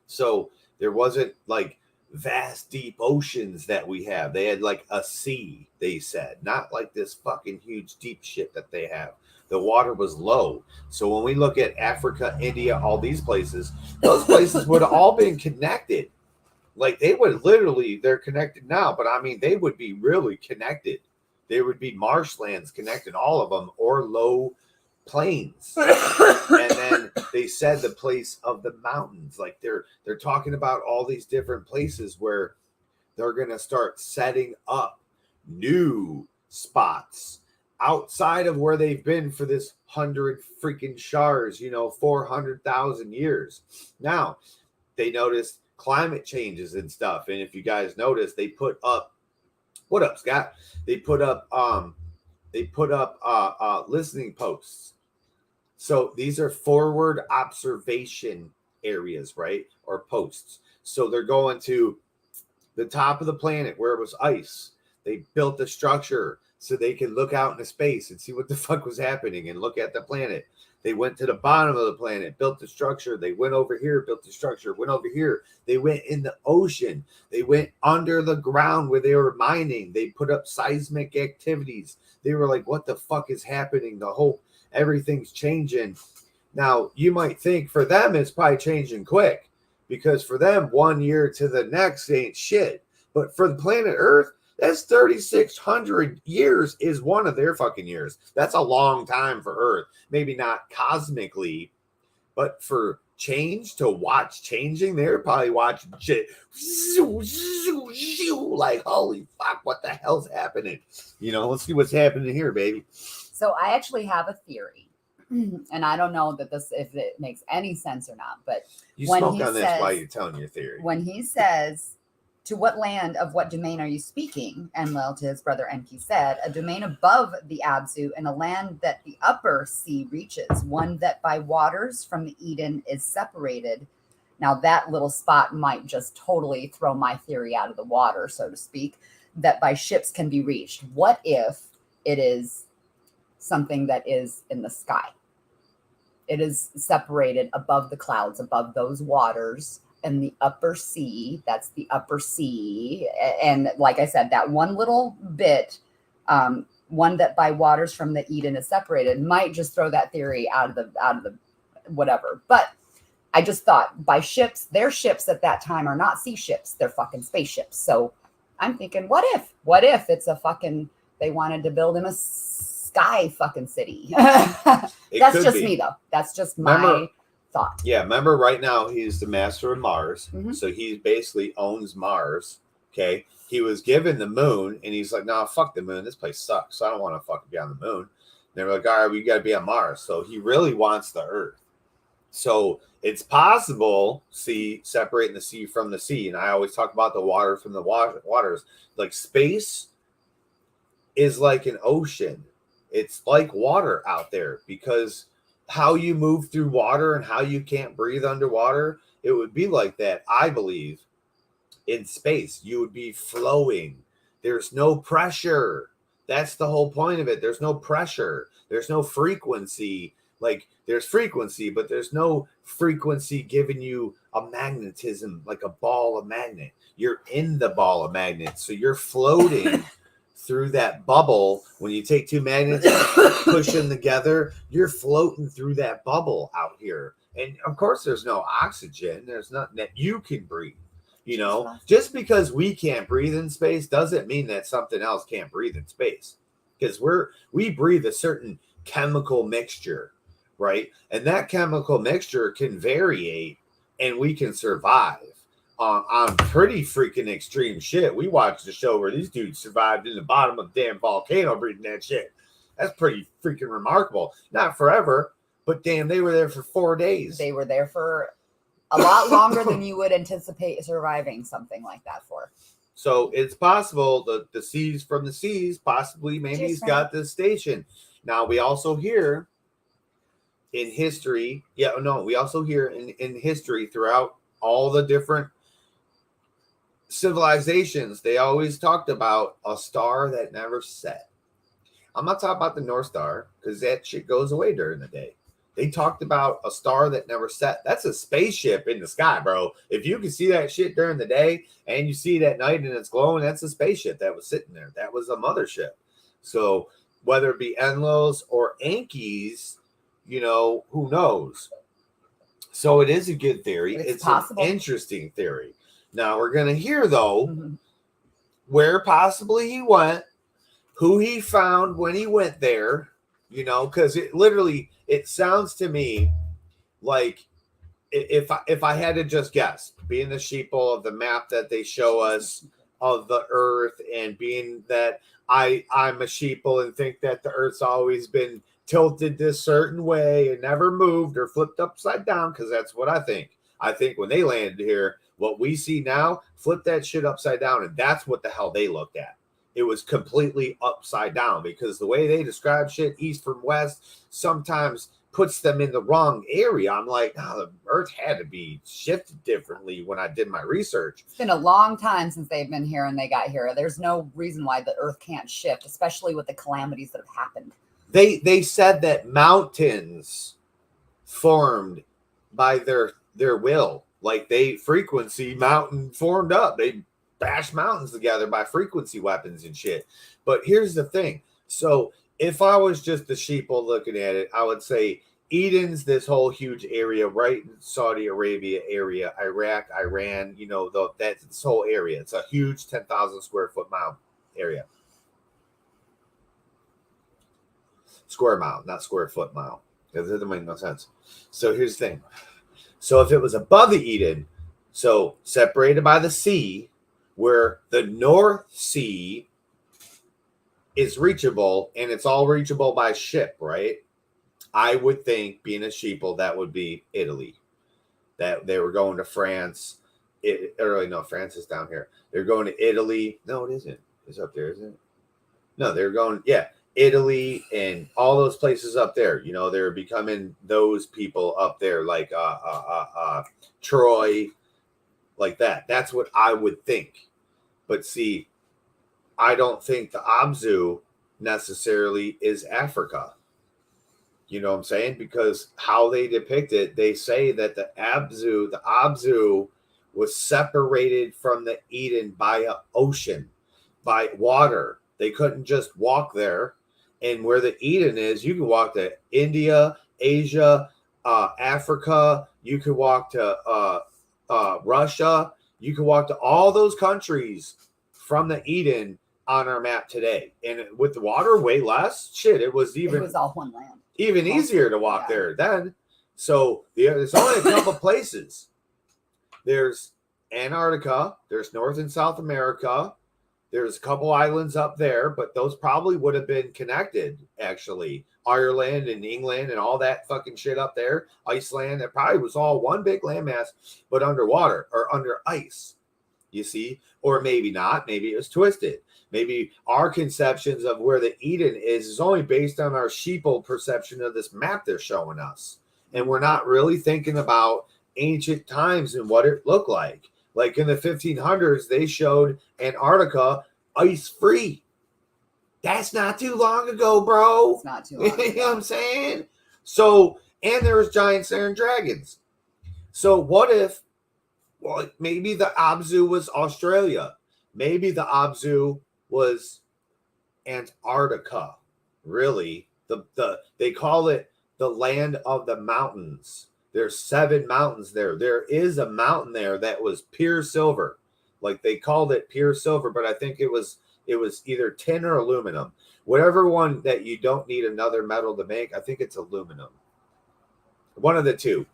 So there wasn't like vast deep oceans that we have. They had like a sea, they said, not like this fucking huge deep shit that they have. The water was low. So when we look at Africa, India, all these places, those places would have all been connected. Like they would literally, they're connected now, but I mean, they would be really connected. There would be marshlands connecting all of them, or low plains. And then they said the place of the mountains. Like they're talking about all these different places where they're going to start setting up new spots outside of where they've been for this 100 freaking shars, 400,000 years. Now they noticed climate changes and stuff. And if you guys notice, they put up, what up, Scott? They put up listening posts. So these are forward observation areas, right? Or posts. So they're going to the top of the planet where it was ice. They built a structure so they can look out into space and see what the fuck was happening and look at the planet. They went to the bottom of the planet, built the structure. They went over here, built the structure, went over here. They went in the ocean. They went under the ground where they were mining. They put up seismic activities. They were like, what the fuck is happening? Everything's changing. Now, you might think for them, it's probably changing quick because for them, 1 year to the next ain't shit. But for the planet Earth, that's 3,600 years is one of their fucking years. That's a long time for Earth. Maybe not cosmically, but for change to watch changing, they're probably watching shit like, holy fuck, what the hell's happening? Let's see what's happening here, baby. So I actually have a theory, and I don't know if it makes any sense or not, but you smoke on this while you're telling your theory. When he says, to what land of what domain are you speaking? Enlil to his brother Enki said, a domain above the Abzu in a land that the upper sea reaches, one that by waters from the Eden is separated, Now, that little spot might just totally throw my theory out of the water, so to speak, that by ships can be reached. What if it is something that is in the sky? It is separated above the clouds, above those waters in the upper sea. That's the upper sea. And like I said, that one little bit, one that by waters from the Eden is separated, might just throw that theory out of the whatever. But I just thought by ships, their ships at that time are not sea ships. They're fucking spaceships. So I'm thinking, what if it's a fucking, they wanted to build him a sky fucking city. That's just me though. That's just my thought. Yeah, remember right now he's the master of Mars. So he basically owns Mars. Okay. He was given the moon and he's like, nah, fuck the moon. This place sucks. So I don't want to fucking be on the moon. And they were like, all right, we got to be on Mars. So he really wants the Earth. So it's possible, separating the sea from the sea. And I always talk about the water from the waters. Like space is like an ocean. It's like water out there, because how you move through water and how you can't breathe underwater, it would be like that, I believe, in space. You would be flowing. There's no pressure. That's the whole point of it. There's no pressure. There's no frequency. Like there's frequency, but there's no frequency giving you a magnetism, like a ball of magnet. You're in the ball of magnets. So you're floating through that bubble. When you take two magnets, push them together, you're floating through that bubble out here. And of course, there's no oxygen. There's nothing that you can breathe. You know, just because we can't breathe in space doesn't mean that something else can't breathe in space, because we breathe a certain chemical mixture, right? And that chemical mixture can variate and we can survive on pretty freaking extreme shit. We watched a show where these dudes survived in the bottom of a damn volcano breathing that shit. That's pretty freaking remarkable. Not forever, but damn, they were there for 4 days. They were there for a lot longer than you would anticipate surviving something like that for. So it's possible that the seas from the seas, possibly, maybe he's got this station. Now, we also hear in history, we also hear in history throughout all the different civilizations, they always talked about a star that never set. I'm not talking about the North Star, because that shit goes away during the day. They talked about a star that never set. That's a spaceship in the sky, bro. If you can see that shit during the day and you see it at night and it's glowing, that's a spaceship that was sitting there. That was a mothership. So whether it be Enlos or Enkis, you know, who knows? So it is a good theory. It's possible. An interesting theory. Now we're going to hear, though, where possibly he went, who he found when he went there, you know, because it sounds to me like, if I had to just guess, being the sheeple of the map that they show us of the earth, and being that I'm a sheeple and think that the earth's always been tilted this certain way and never moved or flipped upside down, because that's what I think. I think when they landed here, what we see now, flip that shit upside down, and that's what the hell they looked at. It was completely upside down, because the way they describe shit, east from west, sometimes puts them in the wrong area. I'm like, the earth had to be shifted differently when I did my research. It's been a long time since they've been here and they got here. There's no reason why the earth can't shift, especially with the calamities that have happened. They said that mountains formed by their will. Like mountain formed up. They bash mountains together by frequency weapons and shit. But here's the thing. So if I was just the sheeple looking at it, I would say Eden's this whole huge area right in Saudi Arabia area, Iraq, Iran, you know, that's this whole area. It's a huge 10,000 square foot mile area. Square mile, not square foot mile. That doesn't make no sense. So here's the thing. So if it was above the Eden, so separated by the sea, where the North Sea is reachable, and it's all reachable by ship, right? I would think, being a sheeple, that would be Italy. That they were going to France. France is down here. They're going to Italy. No, it isn't. It's up there, isn't it? No, they're going, Italy and all those places up there. You know, they're becoming those people up there, like Troy, like that. That's what I would think. But see, I don't think the Abzu necessarily is Africa. You know what I'm saying? Because how they depict it, they say that the Abzu was separated from the Eden by an ocean, by water. They couldn't just walk there. And where the Eden is, you can walk to India, Asia, Africa. You could walk to Russia. You can walk to all those countries from the Eden on our map today. And with the water way less, shit, it was all one land. Even easier to walk there then. So there's only a couple places. There's Antarctica. There's North and South America. There's a couple islands up there, but those probably would have been connected, actually. Ireland and England and all that fucking shit up there. Iceland, that probably was all one big landmass, but underwater or under ice. You see? Or maybe not. Maybe it was twisted. Maybe our conceptions of where the Eden is only based on our sheeple perception of this map they're showing us. And we're not really thinking about ancient times and what it looked like. Like in the 1500s, they showed Antarctica ice-free. That's not too long ago, bro. It's not too long ago. You know what I'm saying? So, and there was giants there and dragons. So what if, well, maybe the Abzu was Australia. Maybe the Abzu was Antarctica. Really, they call it the land of the mountains. There's 7 mountains there. There is a mountain there that was pure silver, like they called it pure silver, but I think it was either tin or aluminum. Whatever one that you don't need another metal to make, I think it's aluminum. One of the two.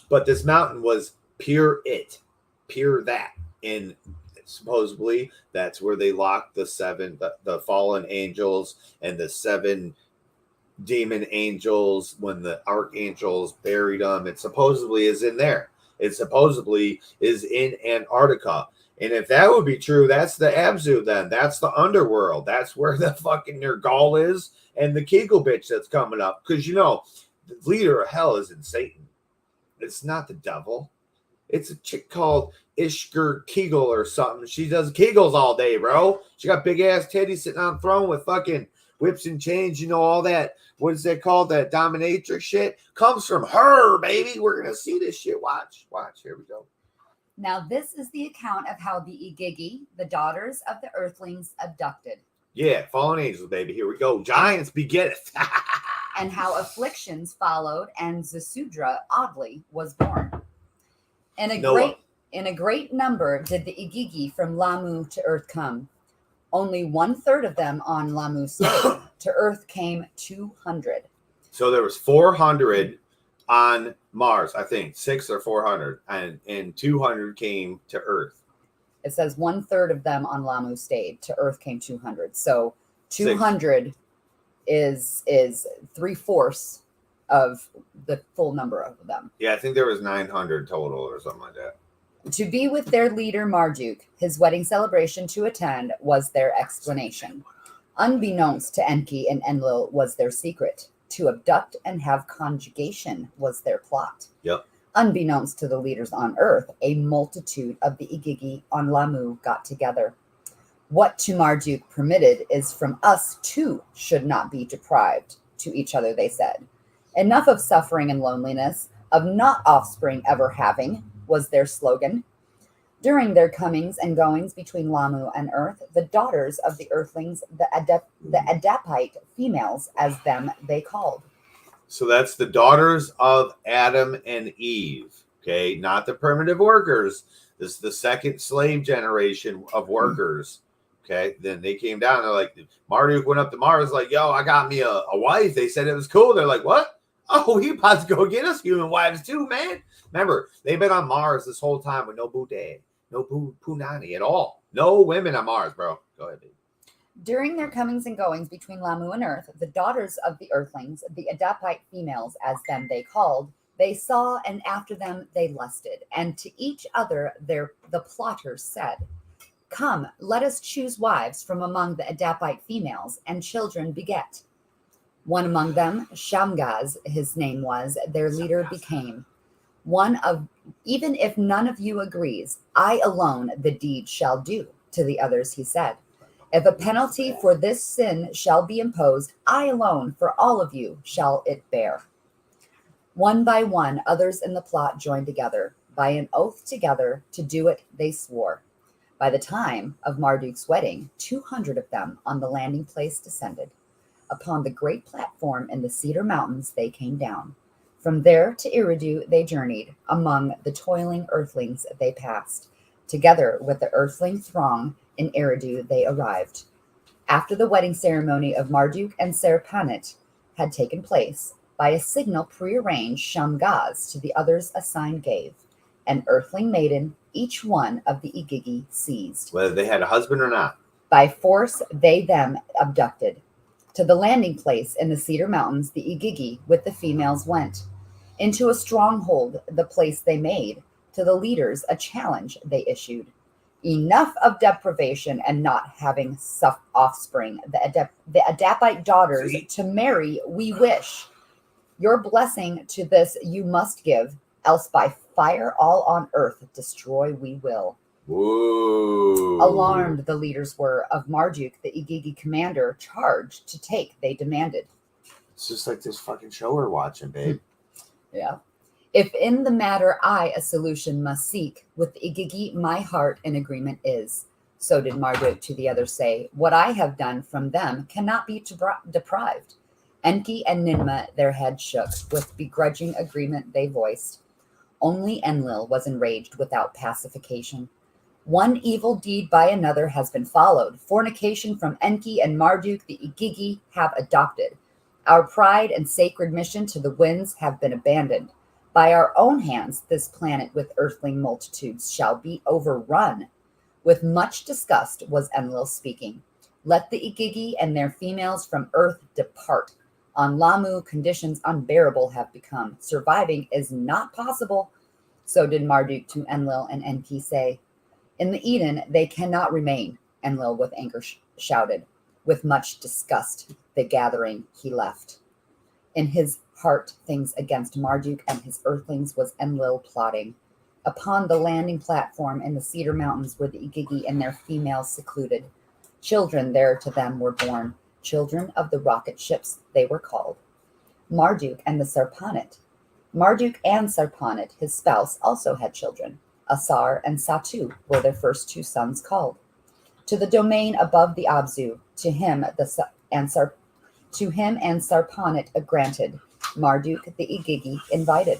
But this mountain was pure that, and supposedly that's where they locked the fallen angels and the 7 demon angels when the archangels buried them. It supposedly is in there. It supposedly is in Antarctica. And if that would be true, that's the Abzu then. That's the underworld. That's where the fucking Nergal is and the Kegel bitch that's coming up. Because, you know, the leader of hell isn't Satan. It's not the devil. It's a chick called Ishgur Kegel or something. She does Kegels all day, bro. She got big ass titties sitting on a throne with fucking whips and chains, you know, all that. What is that called? That dominatrix shit comes from her, baby. We're going to see this shit. Watch. Here we go. Now, this is the account of how the Igigi, the daughters of the earthlings, abducted. Yeah, fallen angels, baby. Here we go. Giants begetteth. And how afflictions followed, and Zasudra, oddly, was born. In a great number did the Igigi from Lamu to earth come. Only 1/3 of them on Lamu stayed. To earth came 200. So there was 400 on Mars, I think 600 or 400, and 200 came to earth. It says 1/3 of them on Lamu stayed. To earth came 200. So 200 is 3/4 of the full number of them. Yeah, I think there was 900 total or something like that. To be with their leader Marduk, his wedding celebration to attend was their explanation. Unbeknownst to Enki and Enlil was their secret. To abduct and have conjugation was their plot. Yep. Unbeknownst to the leaders on earth, a multitude of the Igigi on Lamu got together. What to Marduk permitted is from us too should not be deprived to each other, they said. Enough of suffering and loneliness, of not offspring ever having, was their slogan. During their comings and goings between Lamu and earth, the daughters of the earthlings, the Adapite females, as them they called. So that's the daughters of Adam and Eve, okay? Not the primitive workers. This is the second slave generation of workers, okay? Then they came down. They're like, Marduk went up to Mars like, yo, I got me a wife. They said it was cool. They're like, what? Oh, you about to go get us human wives too, man. Remember, they've been on Mars this whole time with no Bude, no Punani at all. No women on Mars, bro. Go ahead, baby. During their comings and goings between Lamu and earth, the daughters of the earthlings, the Adapite females, as them they called, they saw, and after them they lusted, and to each other the plotters said, Come, let us choose wives from among the Adapite females, and children beget. One among them, Shamgaz, his name was, their leader became. Even if none of you agrees, I alone the deed shall do, to the others he said. If a penalty for this sin shall be imposed, I alone for all of you shall it bear. One by one, others in the plot joined together. By an oath together to do it, they swore. By the time of Marduk's wedding, 200 of them on the landing place descended. Upon the great platform in the Cedar Mountains they came down. From there to Eridu they journeyed. Among the toiling earthlings they passed. Together with the earthling throng in Eridu they arrived. After the wedding ceremony of Marduk and Serpanit had taken place, by a signal prearranged, Shamgaz to the others assigned gave. An earthling maiden, each one of the Igigi seized. Whether they had a husband or not. By force they them abducted. To the landing place in the Cedar Mountains, the Igigi with the females went. Into a stronghold, the place they made. To the leaders a challenge they issued. Enough of deprivation and not having offspring. The Adapite daughters to marry we wish. Your blessing to this you must give, else by fire all on earth destroy we will. Whoa. Alarmed the leaders were of Marduk, the Igigi commander, charged to take, they demanded. It's just like this fucking show we're watching, babe. Yeah. If in the matter I a solution must seek, with the Igigi my heart in agreement is. So did Marduk to the others say, what I have done from them cannot be deprived. Enki and Ninmah their heads shook, with begrudging agreement they voiced. Only Enlil was enraged without pacification. One evil deed by another has been followed. Fornication from Enki and Marduk the Igigi have adopted. Our pride and sacred mission to the winds have been abandoned. By our own hands this planet with earthling multitudes shall be overrun. With much disgust was Enlil speaking. Let the Igigi and their females from earth depart. On Lamu, conditions unbearable have become. Surviving is not possible. So did Marduk to Enlil and Enki say. In the Eden they cannot remain, Enlil with anger shouted. With much disgust the gathering he left. In his heart things against Marduk and his earthlings was Enlil plotting. Upon the landing platform in the Cedar Mountains were the Igigi and their females secluded. Children there to them were born. Children of the rocket ships they were called. Marduk and Serpanit, his spouse, also had children. Asar and Satu were their first two sons called. To the domain above the Abzu, to him and Serpanit granted. Marduk the Igigi invited.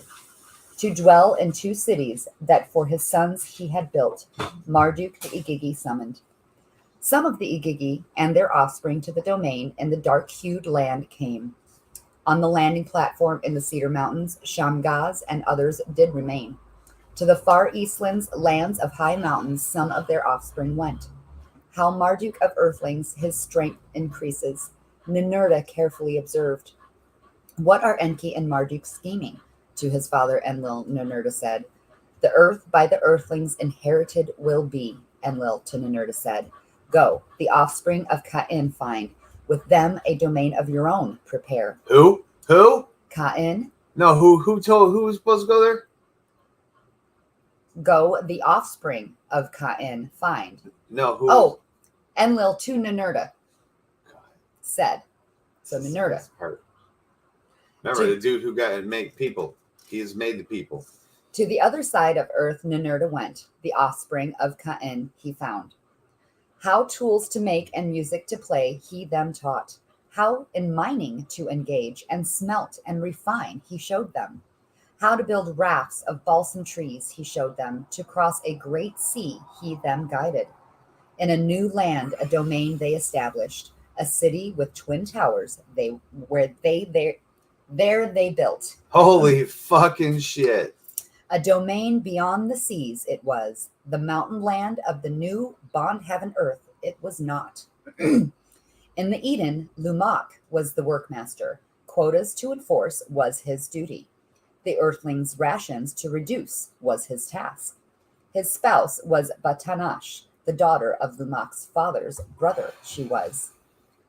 To dwell in two cities that for his sons he had built. Marduk the Igigi summoned. Some of the Igigi and their offspring to the domain in the dark-hued land came. On the landing platform in the Cedar Mountains, Shamgaz and others did remain. To the far eastlands, lands of high mountains, some of their offspring went. How Marduk of earthlings his strength increases, Ninurta carefully observed. What are Enki and Marduk scheming? To his father Enlil, Ninurta said. The earth by the earthlings inherited will be, Enlil to Ninurta said. Go, the offspring of Ka'in find. With them a domain of your own prepare. Who? Ka'in. No, who was supposed to go there? Go, the offspring of Ka'in find. No, who? Oh, Enlil to Ninurta said. So Ninurta. Remember the dude who got to make people. He has made the people. To the other side of earth Ninurta went. The offspring of Ka'in he found. How tools to make and music to play he them taught. How in mining to engage and smelt and refine he showed them. How to build rafts of balsam trees he showed them. To cross a great sea he them guided. In a new land a domain they established. A city with twin towers they built. Holy fucking shit. A domain beyond the seas it was. The mountain land of the new bond heaven earth it was not. In the Eden, Lumak was the workmaster. Quotas to enforce was his duty. The earthlings' rations to reduce was his task. His spouse was Batanash, The daughter of Lumak's father's brother she was.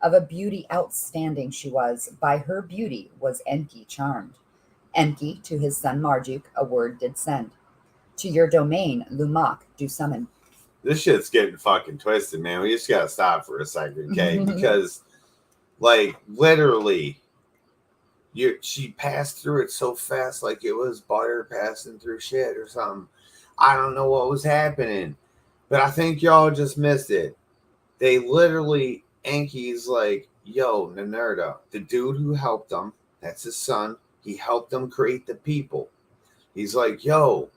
Of a beauty outstanding she was. By her beauty was Enki charmed. Enki to his son Marduk a word did send. To your domain Lumak do summon. This shit's getting fucking twisted, man. We just gotta stop for a second, okay? Because, like, literally, she passed through it so fast, like it was butter passing through shit or something. I don't know what was happening, but I think y'all just missed it. They literally, Enki's like, yo, Ninurta, the dude who helped them, that's his son. He helped them create the people. He's like, yo,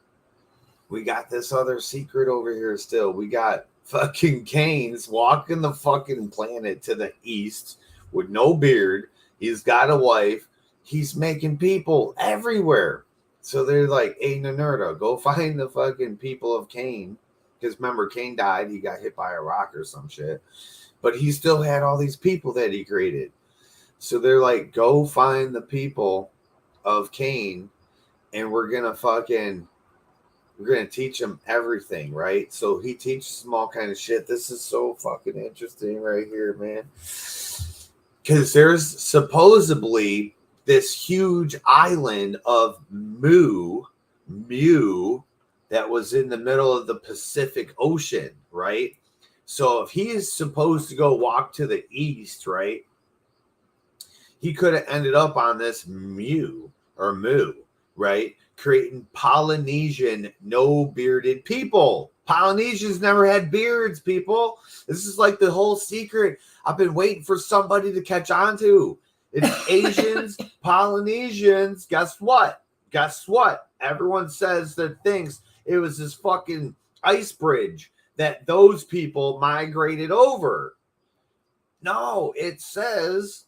we got this other secret over here still. We got fucking Cain's walking the fucking planet to the east with no beard. He's got a wife. He's making people everywhere. So they're like, hey, Ninurta, go find the fucking people of Cain. Because remember, Cain died. He got hit by a rock or some shit. But he still had all these people that he created. So they're like, go find the people of Cain. And we're going to teach them everything, right? So he teaches them all kind of shit. This is so fucking interesting right here, man. Because there's supposedly this huge island of Mu that was in the middle of the Pacific Ocean, right? So if he is supposed to go walk to the east, right, he could have ended up on this Mu, right, creating Polynesian no-bearded people. Polynesians never had beards, people. This is like the whole secret I've been waiting for somebody to catch on to. It's Asians, Polynesians. Guess what? Everyone says that thinks it was this fucking ice bridge that those people migrated over. No, it says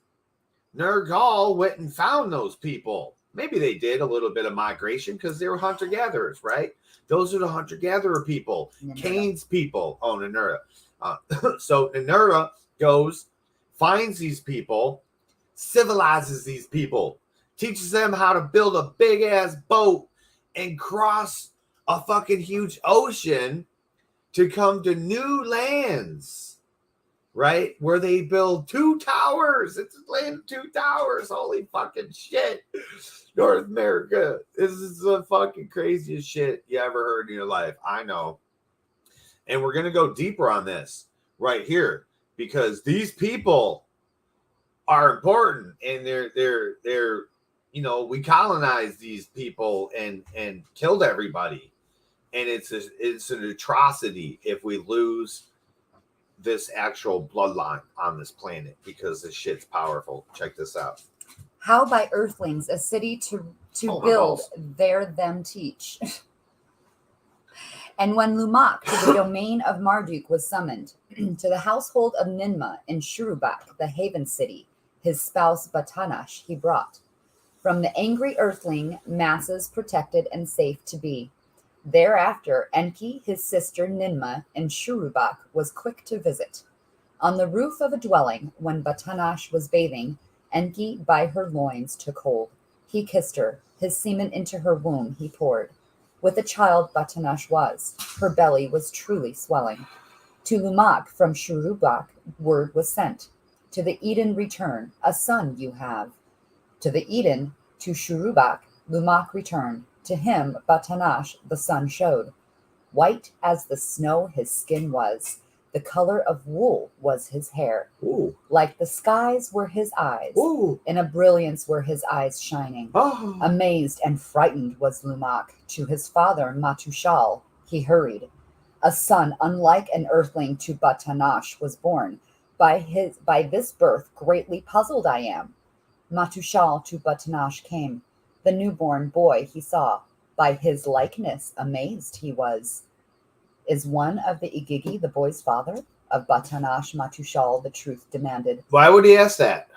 Nergal went and found those people. Maybe they did a little bit of migration because they were hunter-gatherers, right? Those are the hunter-gatherer people. Ninurta. Cain's people. Oh, Ninurta. So Ninurta goes, finds these people, civilizes these people, teaches them how to build a big-ass boat and cross a fucking huge ocean to come to new lands, right? Where they build 2 towers. It's a land of 2 towers. Holy fucking shit. North America. This is the fucking craziest shit you ever heard in your life. I know. And we're going to go deeper on this right here because these people are important and they're you know, we colonized these people and killed everybody. And it's an atrocity if we lose this actual bloodline on this planet because this shit's powerful. Check this out. How by earthlings a city to build, there them teach. And when Lumak to the domain of Marduk was summoned, to the household of Ninmah in Shurubak, the haven city, his spouse Batanash he brought. From the angry earthling, masses protected and safe to be. Thereafter, Enki, his sister Ninmah, in Shurubak, was quick to visit. On the roof of a dwelling, when Batanash was bathing, Enki by her loins took hold. He kissed her, his semen into her womb he poured. With a child Batanash was, her belly was truly swelling. To Lumak from Shurubak word was sent. To the Eden return, a son you have. To the Eden, to Shurubak, Lumak returned. To him Batanash the sun showed. White as the snow his skin was. The color of wool was his hair. Ooh. Like the skies were his eyes. Ooh. In a brilliance were his eyes shining. Oh. Amazed and frightened was Lumak. To his father Matushal he hurried. A son unlike an earthling to Batanash was born. By this birth greatly puzzled I am. Matushal to Batanash came. The newborn boy he saw. By his likeness amazed he was. Is one of the Igigi the boy's father? Of Batanash Matushal the truth demanded. Why would he ask that?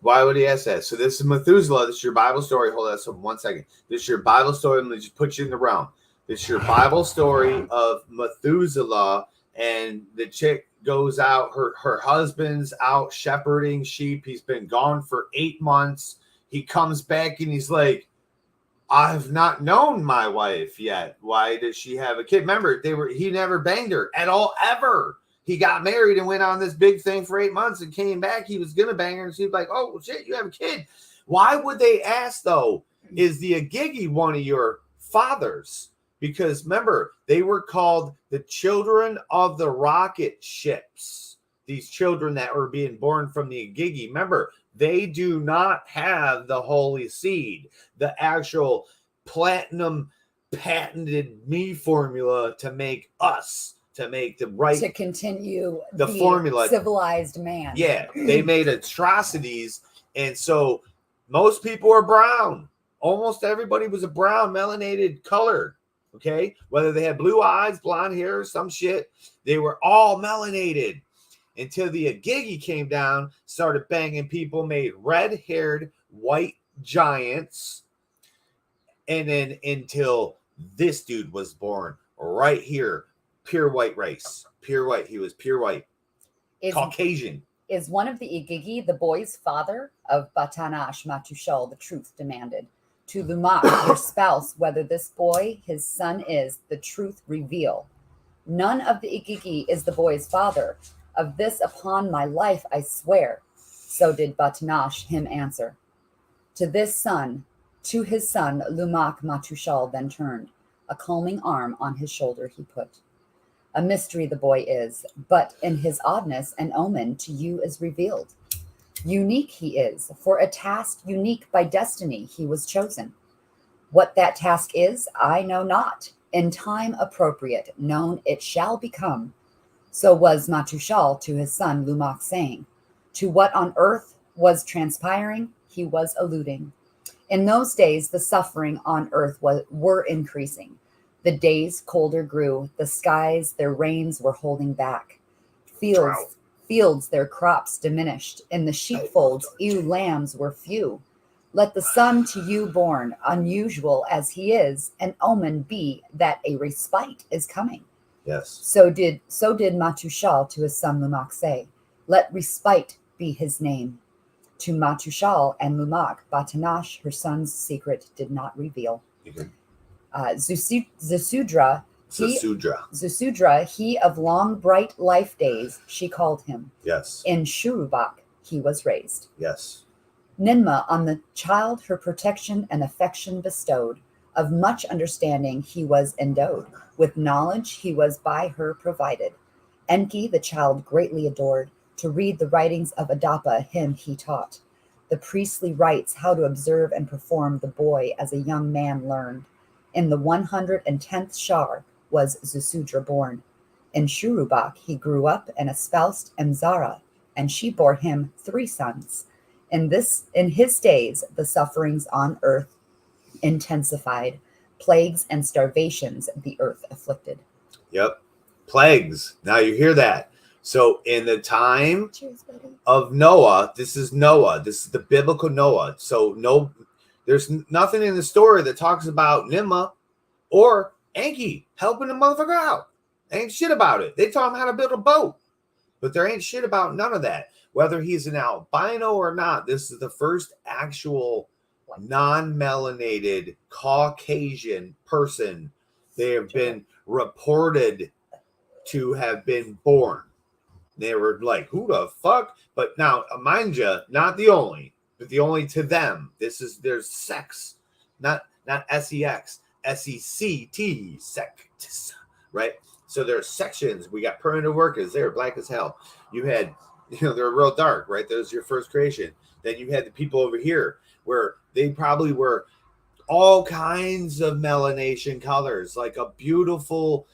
So this is Methuselah. This is your Bible story. Hold on 1 second. This is your Bible story. Let me just put you in the realm. This is your Bible story of Methuselah, and the chick goes out. Her husband's out shepherding sheep. He's been gone for 8 months. He comes back and he's like, I've not known my wife yet. Why does she have a kid? Remember, he never banged her at all, ever. He got married and went on this big thing for 8 months and came back. He was going to bang her, and she was like, oh, shit, you have a kid. Why would they ask, though, is the Igigi one of your fathers? Because, remember, they were called the children of the rocket ships. These children that were being born from the Igigi. Remember, they do not have the holy seed, the actual platinum patented me formula to make us, to make the right, to continue the formula, civilized man. Yeah, they made atrocities, and so most people are brown. Almost everybody was a brown, melanated color. Okay, whether they had blue eyes, blonde hair, some shit, they were all melanated. Until the Igigi came down, started banging people, made red-haired white giants, and then until this dude was born right here, pure white race, pure white. He was pure white, Caucasian. Is one of the Igigi the boy's father? Of Batanash Matushal, the truth demanded. To Lumak, your spouse, whether this boy his son is, the truth reveal. None of the Igigi is the boy's father. Of this upon my life I swear. So did Batanash him answer. To his son, Lumak Matushal then turned. A calming arm on his shoulder he put. A mystery the boy is, but in his oddness an omen to you is revealed. Unique he is, for a task unique by destiny he was chosen. What that task is, I know not. In time appropriate, known it shall become. So was Matushal to his son Lumak saying, to what on earth was transpiring, he was alluding. In those days, the suffering on earth were increasing. The days colder grew, the skies their rains were holding back. Fields their crops diminished, in the sheepfolds ewe lambs were few. Let the son to you born, unusual as he is, an omen be that a respite is coming. Yes. So did Matushal to his son Lumak say, let respite be his name. To Matushal and Lumak, Batanash, her son's secret, did not reveal. Zasudra, he of long bright life days, she called him. Yes. In Shurubak he was raised. Yes. Ninma on the child her protection and affection bestowed. Of much understanding he was endowed. With knowledge he was by her provided. Enki the child greatly adored. To read the writings of Adapa him he taught. The priestly rites how to observe and perform the boy as a young man learned. In the 110th Shar was Zasudra born. In Shurubak he grew up and espoused Emzara, and she bore him 3 sons. In his days the sufferings on earth intensified, plagues and starvations the earth afflicted. Yep, plagues. Now you hear that. So in the time of Noah, this is the biblical Noah. So there's nothing in the story that talks about Ninma or Enki helping the motherfucker out. Ain't shit about it. They taught him how to build a boat, but there ain't shit about none of that. Whether he's an albino or not, this is the first actual non-melanated Caucasian person they have been reported to have been born. They were like, who the fuck? But now, mind you, not the only, but the only to them. There's sex, not sex, S-E-C-T, sex, right? So there's sections. We got permanent workers. They're black as hell. You had, they're real dark, right? There's your first creation. Then you had the people over here where they probably were all kinds of melanation colors, like a beautiful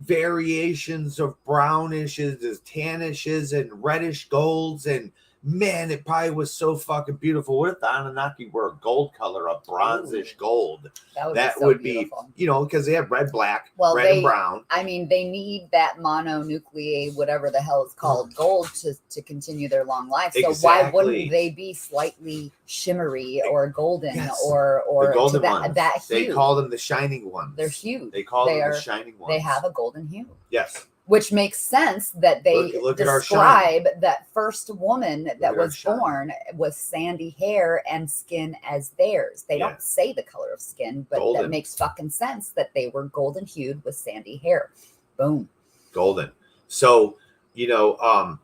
variations of brownishes, tannishes, and reddish golds. And man, it probably was so fucking beautiful. What if the Anunnaki were a gold color, a bronzish gold? That would be, because they have red, black, red, and brown. I mean, they need that mononucleate, whatever the hell it's called, gold to continue their long life. So why wouldn't they be slightly shimmery or golden or the golden that hue? They call them the shining ones. They're huge. They call them the shining ones. They have a golden hue. Yes. Which makes sense that they Look at our describe that first woman that at our was born with sandy hair and skin as theirs. They don't say the color of skin, but that makes fucking sense that they were golden hued with sandy hair. Boom. Golden. So, you know, I'm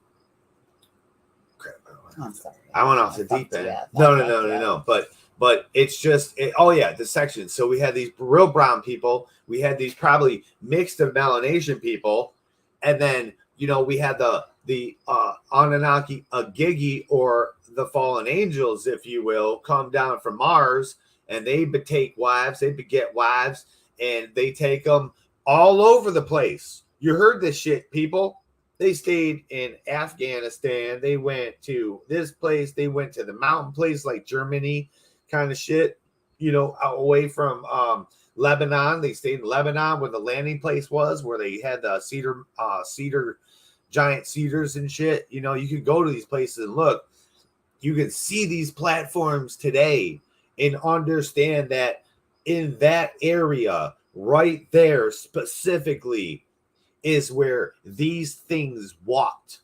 sorry. I went off the deep end. No. But it's just, the section. So we had these real brown people. We had these probably mixed of Melanesian people. And then, you know, we had the Anunnaki, Agigi, or the fallen angels, if you will, come down from Mars, and they take wives, they beget wives, and they take them all over the place. You heard this shit, people. They stayed in Afghanistan. They went to this place. They went to the mountain place like Germany kind of shit, you know, away from Lebanon. They stayed in Lebanon where the landing place was, where they had the giant cedars and shit. You know, you could go to these places and look. You can see these platforms today and understand that in that area right there specifically is where these things walked,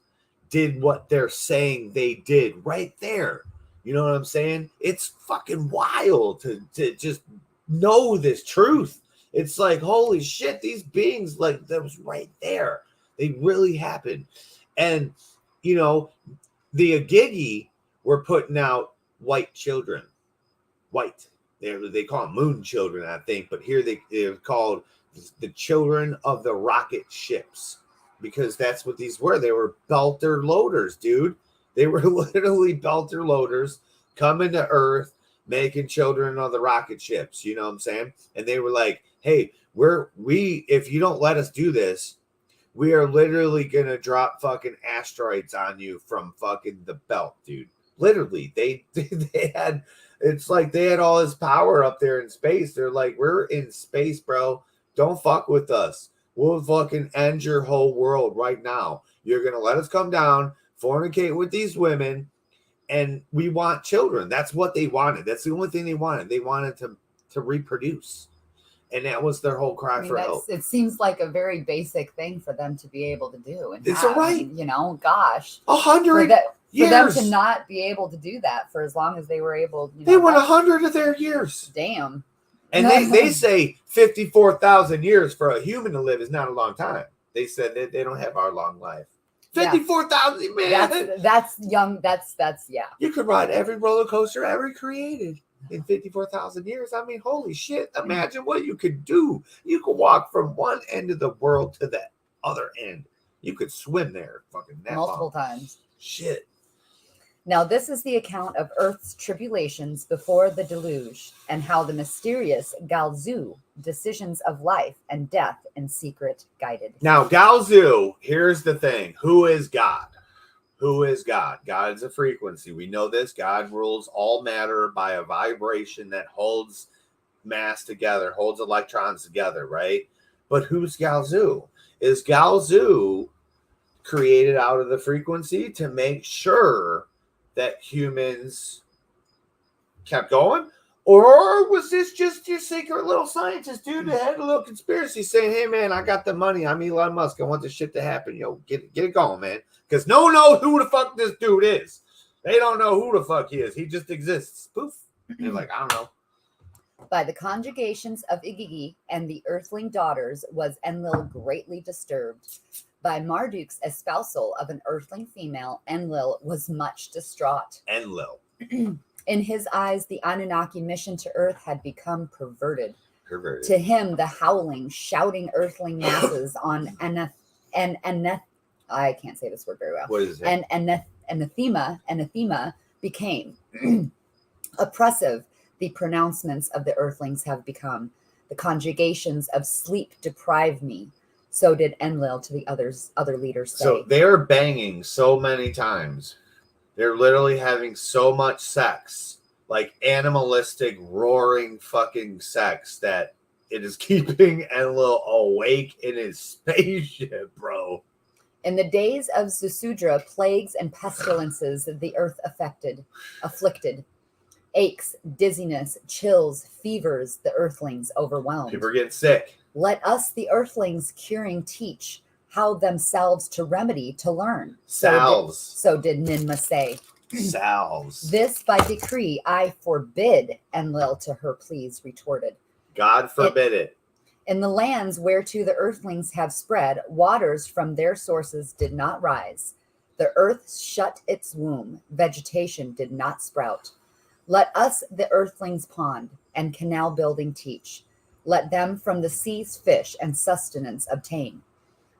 did what they're saying they did right there. You know what I'm saying? It's fucking wild to just know this truth. It's like, holy shit, these beings, like, that was right there. They really happened. And, you know, the Agigi were putting out white children. White. They call them moon children, I think. But here they're called the children of the rocket ships, because that's what these were. They were belter loaders, dude. They were literally belter loaders coming to Earth, making children of the rocket ships. You know what I'm saying? And they were like, hey, if you don't let us do this, we are literally gonna drop fucking asteroids on you from fucking the belt, dude. Literally, they had, it's like they had all this power up there in space. They're like, we're in space, bro. Don't fuck with us. We'll fucking end your whole world right now. You're gonna let us come down, fornicate with these women, and we want children. That's what they wanted. That's the only thing they wanted. They wanted to reproduce. And that was their whole cry for help. It seems like a very basic thing for them to be able to do. And it's all right. You know, gosh. 100 years. For them to not be able to do that for as long as they were able. You know, they went 100 of their years. Damn. And they say 54,000 years for a human to live is not a long time. They said that they don't have our long life. 54,000, man. That's young. That's yeah. You could ride every roller coaster ever created in 54,000 years. I mean, holy shit. Imagine what you could do. You could walk from one end of the world to the other end. You could swim there fucking that multiple long. Times. Shit. Now, this is the account of Earth's tribulations before the deluge and how the mysterious Galzu, decisions of life and death in secret guided. Now, Galzu, here's the thing. Who is God? Who is God? God is a frequency. We know this. God rules all matter by a vibration that holds mass together, holds electrons together, right? But who's Galzu? Is Galzu created out of the frequency to make sure that humans kept going? Or was this just your secret little scientist dude that had a little conspiracy saying, hey, man, I got the money. I'm Elon Musk. I want this shit to happen. Yo, get it going, man. Because no one knows who the fuck this dude is. They don't know who the fuck he is. He just exists. Poof. They're like, I don't know. By the conjugations of Igigi and the earthling daughters was Enlil greatly disturbed. By Marduk's espousal of an earthling female, Enlil was much distraught. Enlil. In his eyes, the Anunnaki mission to Earth had become perverted. Perverted. To him, the howling, shouting earthling masses on I can't say this word very well. What is it? Anathema became oppressive. The pronouncements of the earthlings have become. The conjugations of sleep deprive me. So did Enlil to the other leaders say. So they're banging so many times. They're literally having so much sex, like animalistic, roaring fucking sex, that it is keeping Enlil awake in his spaceship, bro. In the days of Zusudra, plagues and pestilences the earth afflicted. Aches, dizziness, chills, fevers, the earthlings overwhelmed. People are getting sick. Let us, the earthlings, curing teach how themselves to remedy to learn. Salves. So did Ninmah say. Salves. This by decree I forbid, Enlil to her pleas retorted. God forbid it. In the lands whereto the earthlings have spread, waters from their sources did not rise. The earth shut its womb, vegetation did not sprout. Let us the earthlings pond and canal building teach. Let them from the seas fish and sustenance obtain.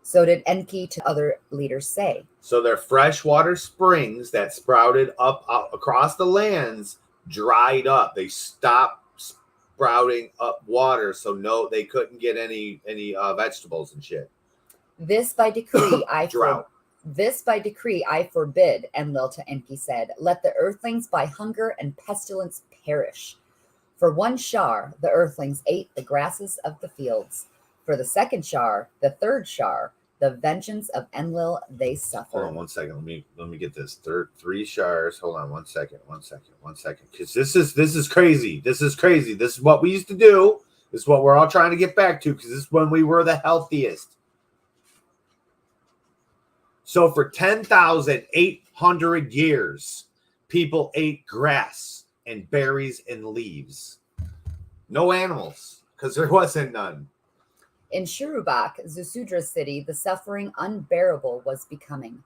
So did Enki to other leaders say. So their freshwater springs that sprouted up across the lands dried up. They stopped sprouting up water, so no, they couldn't get any vegetables and shit. This by decree Drought. This by decree I forbid, Enlil to Enki said. Let the earthlings by hunger and pestilence perish. For one shar, the earthlings ate the grasses of the fields. For the second shar, the third shar, the vengeance of Enlil they suffer. Hold on 1 second. Let me get this. Three shars. Hold on 1 second. 1 second. Because this is crazy. This is crazy. This is what we used to do. This is what we're all trying to get back to, because this is when we were the healthiest. So for 10,800 years, people ate grass and berries and leaves. No animals, because there wasn't none. In Shurubak, Zusudra's city, the suffering unbearable was becoming.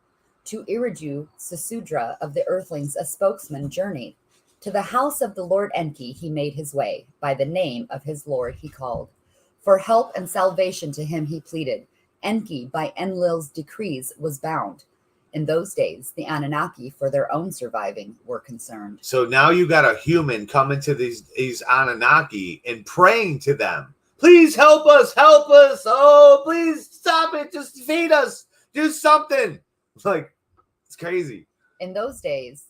To Iriju, Susudra of the earthlings, a spokesman journeyed. To the house of the Lord Enki he made his way. By the name of his Lord he called. For help and salvation to him he pleaded. Enki, by Enlil's decrees, was bound. In those days, the Anunnaki, for their own surviving, were concerned. So now you got a human coming to these Anunnaki and praying to them. Please help us, help us. Oh, please stop it. Just feed us. Do something. Like, it's crazy. In those days,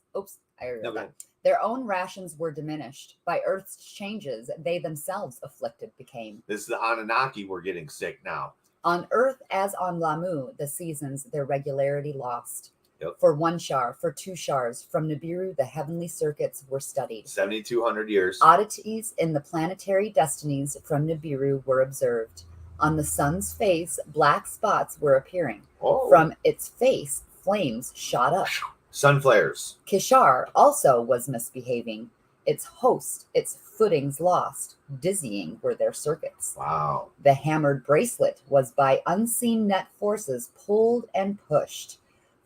their own rations were diminished. By Earth's changes, they themselves afflicted became. This is the Anunnaki were getting sick now. On Earth, as on Lamu, the seasons their regularity lost. Yep. For one shar, for two shars, from Nibiru, the heavenly circuits were studied. 7,200 years. Oddities in the planetary destinies from Nibiru were observed. On the sun's face, black spots were appearing. Oh. From its face, flames shot up. Sun flares. Kishar also was misbehaving. Its host, its footings lost. Dizzying were their circuits. Wow. The hammered bracelet was by unseen net forces pulled and pushed.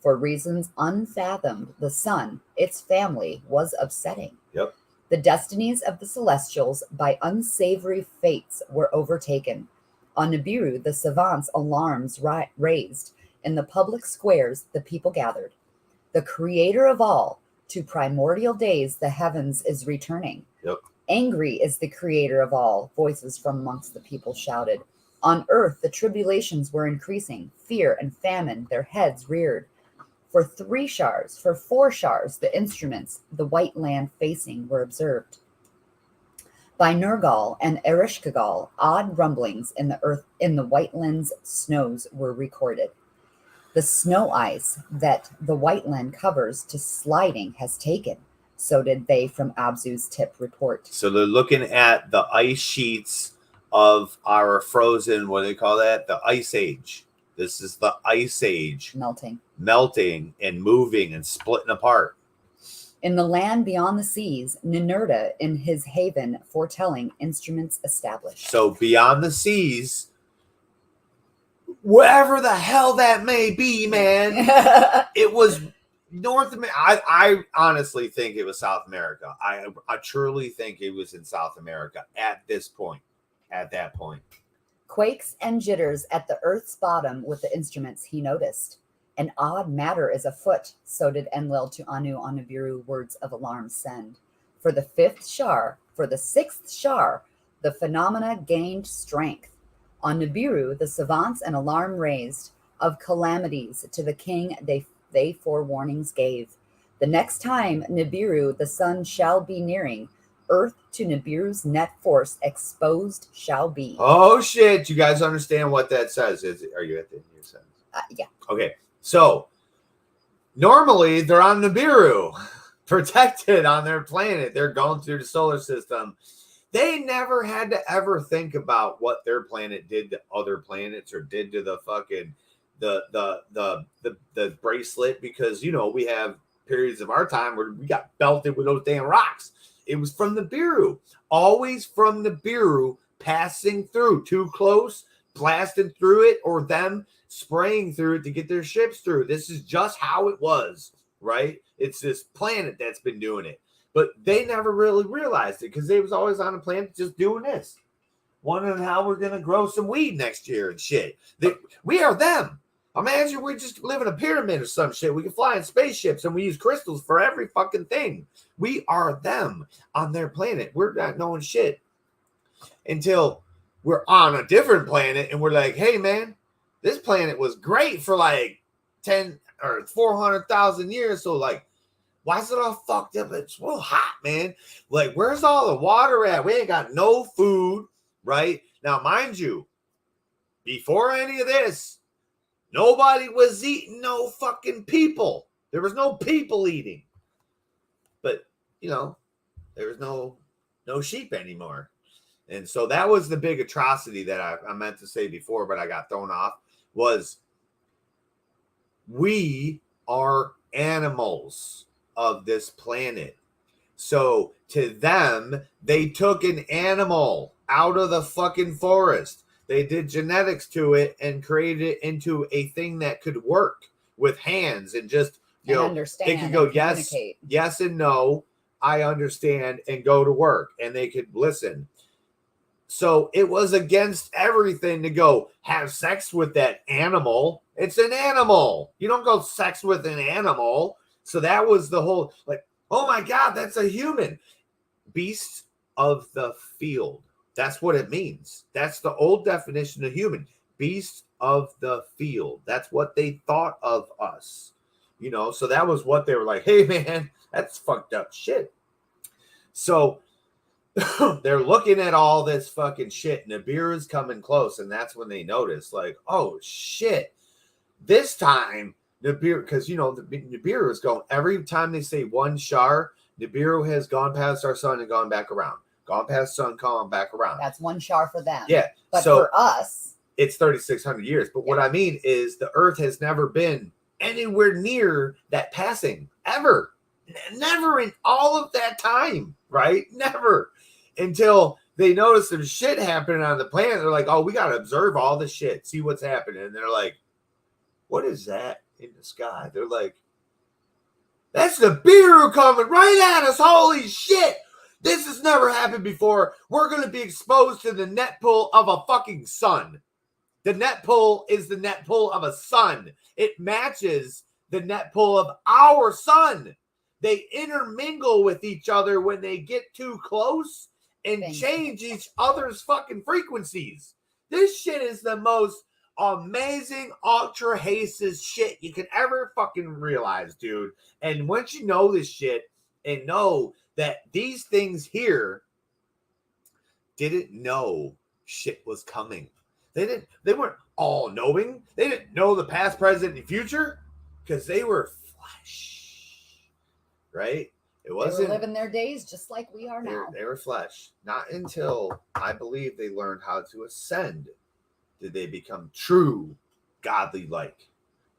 For reasons unfathomed, the sun, its family, was upsetting. Yep. The destinies of the celestials by unsavory fates were overtaken. On Nibiru, the savants' alarms raised. In the public squares, the people gathered. The creator of all, to primordial days, the heavens is returning. Yep. Angry is the creator of all, voices from amongst the people shouted. On earth, the tribulations were increasing. Fear and famine, their heads reared. For 3 shars, for 4 shars, the instruments, the white land facing, were observed. By Nergal and Erishkigal, odd rumblings in the earth, in the white land's snows were recorded. The snow ice that the white land covers to sliding has taken. So did they from Abzu's tip report. So they're looking at the ice sheets of our frozen, what do they call that? The ice age. This is the ice age. Melting and moving and splitting apart. In the land beyond the seas, Ninurta in his haven foretelling instruments established. So beyond the seas, wherever the hell that may be, man, it was North America. I honestly think it was South America. I truly think it was in South America at this point, at that point. Quakes and jitters at the earth's bottom with the instruments he noticed. An odd matter is afoot, so did Enlil to Anu on Nibiru words of alarm send. For the 5th shar, for the 6th shar, the phenomena gained strength. On Nibiru, the savants an alarm raised of calamities to the king they forewarnings gave. The next time Nibiru the sun shall be nearing, earth to Nibiru's net force exposed shall be. Oh shit! You guys understand what that says? Are you at the end of your sentence? Yeah. Okay. So normally they're on Nibiru, protected on their planet. They're going through the solar system. They never had to ever think about what their planet did to other planets or did to the fucking the bracelet, because we have periods of our time where we got belted with those damn rocks. It was from the Biru, always from the Biru, passing through too close, blasting through it, or them spraying through it to get their ships through. This is just how it was, right? It's this planet that's been doing it, but they never really realized it because they was always on a planet just doing this, wondering how we're gonna grow some weed next year and shit. We are them. Imagine we just live in a pyramid or some shit. We can fly in spaceships and we use crystals for every fucking thing. We are them on their planet. We're not knowing shit until we're on a different planet and we're like, hey, man, this planet was great for like 10 or 400,000 years. So, like, why is it all fucked up? It's real hot, man. Like, where's all the water at? We ain't got no food, right? Now, mind you, before any of this, nobody was eating no fucking people. There was no people eating. But, there was no sheep anymore. And so that was the big atrocity that I meant to say before, but I got thrown off, was we are animals of this planet. So to them, they took an animal out of the fucking forest. They did genetics to it and created it into a thing that could work with hands and just, understand. It could go yes and no. I understand, and go to work, and they could listen. So it was against everything to go have sex with that animal. It's an animal. You don't go sex with an animal. So that was the whole, like, oh my God, that's a human. Beasts of the field. That's what it means. That's the old definition of human. Beasts of the field. That's what they thought of us. So that was what they were like, hey, man, that's fucked up shit. So they're looking at all this fucking shit. Nibiru is coming close, and that's when they notice, like, oh, shit. This time, Nibiru, because, Nibiru is going, every time they say one shar, Nibiru has gone past our sun and gone back around. Gone past sun, gone back around. That's one shar for them. Yeah. But so for us, it's 3,600 years. But what I mean is the Earth has never been anywhere near that passing ever. Never in all of that time, right? Never. Until they notice some shit happening on the planet. They're like, oh, we got to observe all the shit, see what's happening. And they're like, what is that in the sky? They're like, that's the Nibiru coming right at us. Holy shit. This has never happened before. We're going to be exposed to the net pull of a fucking sun. The net pull is the net pull of a sun. It matches the net pull of our sun. They intermingle with each other when they get too close and change each other's fucking frequencies. This shit is the most amazing ultra haces shit you can ever fucking realize, dude. And once you know this shit and know that these things here didn't know shit was coming. They weren't all knowing. They didn't know the past, present, and future because they were flesh, right? It wasn't. They were living their days just like we are now. They were flesh. Not until I believe they learned how to ascend did they become true godly like,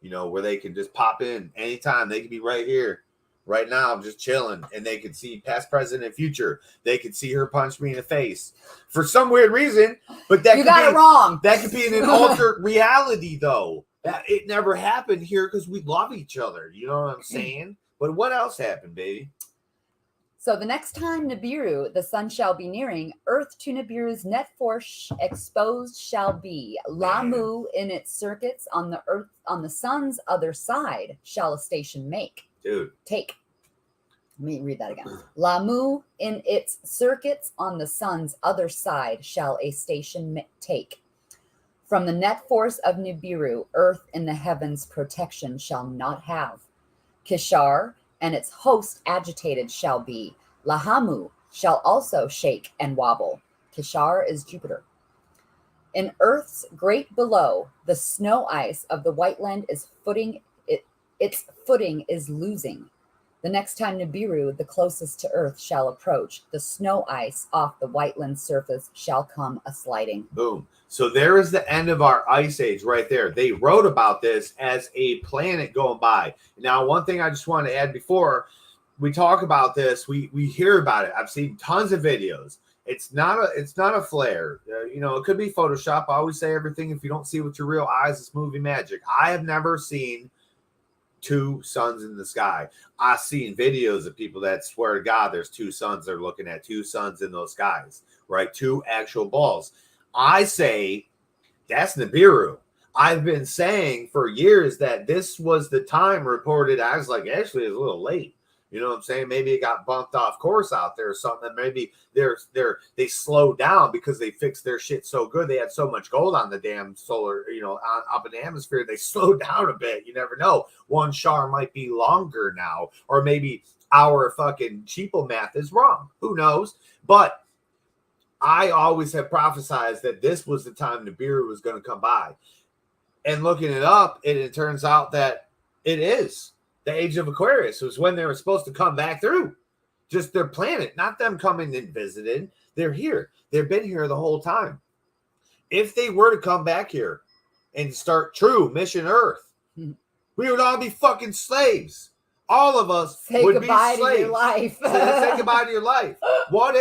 where they can just pop in anytime. They can be right here, right now, just chilling, and they could see past, present, and future. They could see her punch me in the face for some weird reason, but that you got it wrong. That could be in an altered reality, though. That it never happened here because we love each other. You know what I'm saying? But what else happened, baby? So the next time Nibiru, the sun shall be nearing, Earth to Nibiru's net force exposed shall be. Lamu in its circuits on the earth, on the sun's other side, shall a station make. Dude. Take. Let me read that again. Lamu in its circuits on the sun's other side, shall a station take. From the net force of Nibiru, Earth in the heavens protection shall not have. Kishar and its host agitated shall be. Lahamu shall also shake and wobble. Kishar is Jupiter. In Earth's great below, the snow ice of the white land is its footing is losing. The next time Nibiru, the closest to Earth, shall approach, the snow ice off the white land surface shall come a sliding. Boom. So there is the end of our ice age right there. They wrote about this as a planet going by. Now, one thing I just want to add before we talk about this, we hear about it. I've seen tons of videos. It's not a flare. It could be Photoshop. I always say everything, if you don't see with your real eyes, it's movie magic. I have never seen two suns in the sky. I've seen videos of people that swear to God there's two suns. They're looking at two suns in those skies, right? Two actual balls. I say that's Nibiru. I've been saying for years that this was the time reported. I was like, actually, it's a little late. You know what I'm saying? Maybe it got bumped off course out there or something. Maybe they slowed down because they fixed their shit so good. They had so much gold on the damn solar, up in the atmosphere. They slowed down a bit. You never know. One shar might be longer now, or maybe our fucking cheapo math is wrong. Who knows? But I always have prophesized that this was the time Nibiru was going to come by. And looking it up, it turns out that it is. The age of Aquarius was when they were supposed to come back through. Just their planet, not them coming and visiting. They're here. They've been here the whole time. If they were to come back here and start true mission Earth, we would all be fucking slaves. All of us would be slaves. To your life. Say goodbye to your life. What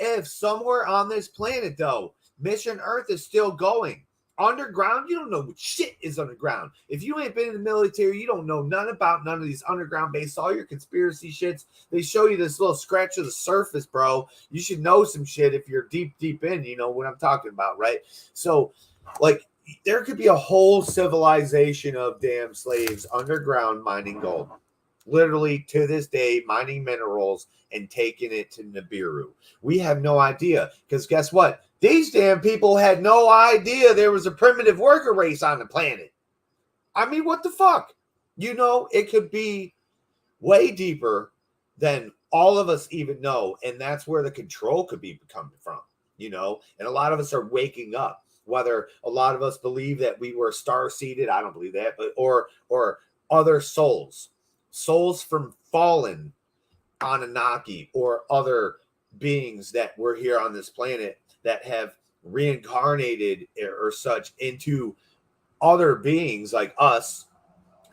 if somewhere on this planet, though, mission Earth is still going? Underground, you don't know what shit is underground. If you ain't been in the military, you don't know none of these underground bases. All your conspiracy shits, they show you this little scratch of the surface, bro. You should know some shit if you're deep in, you know what I'm talking about, right? So, like, there could be a whole civilization of damn slaves underground mining gold. Literally, to this day, mining minerals and taking it to Nibiru. We have no idea, because guess what? These damn people had no idea there was a primitive worker race on the planet. I mean, what the fuck? It could be way deeper than all of us even know, and that's where the control could be coming from, and a lot of us are waking up. Whether a lot of us believe that we were star-seeded, I don't believe that, but or other souls from fallen Anunnaki or other beings that were here on this planet that have reincarnated or such into other beings like us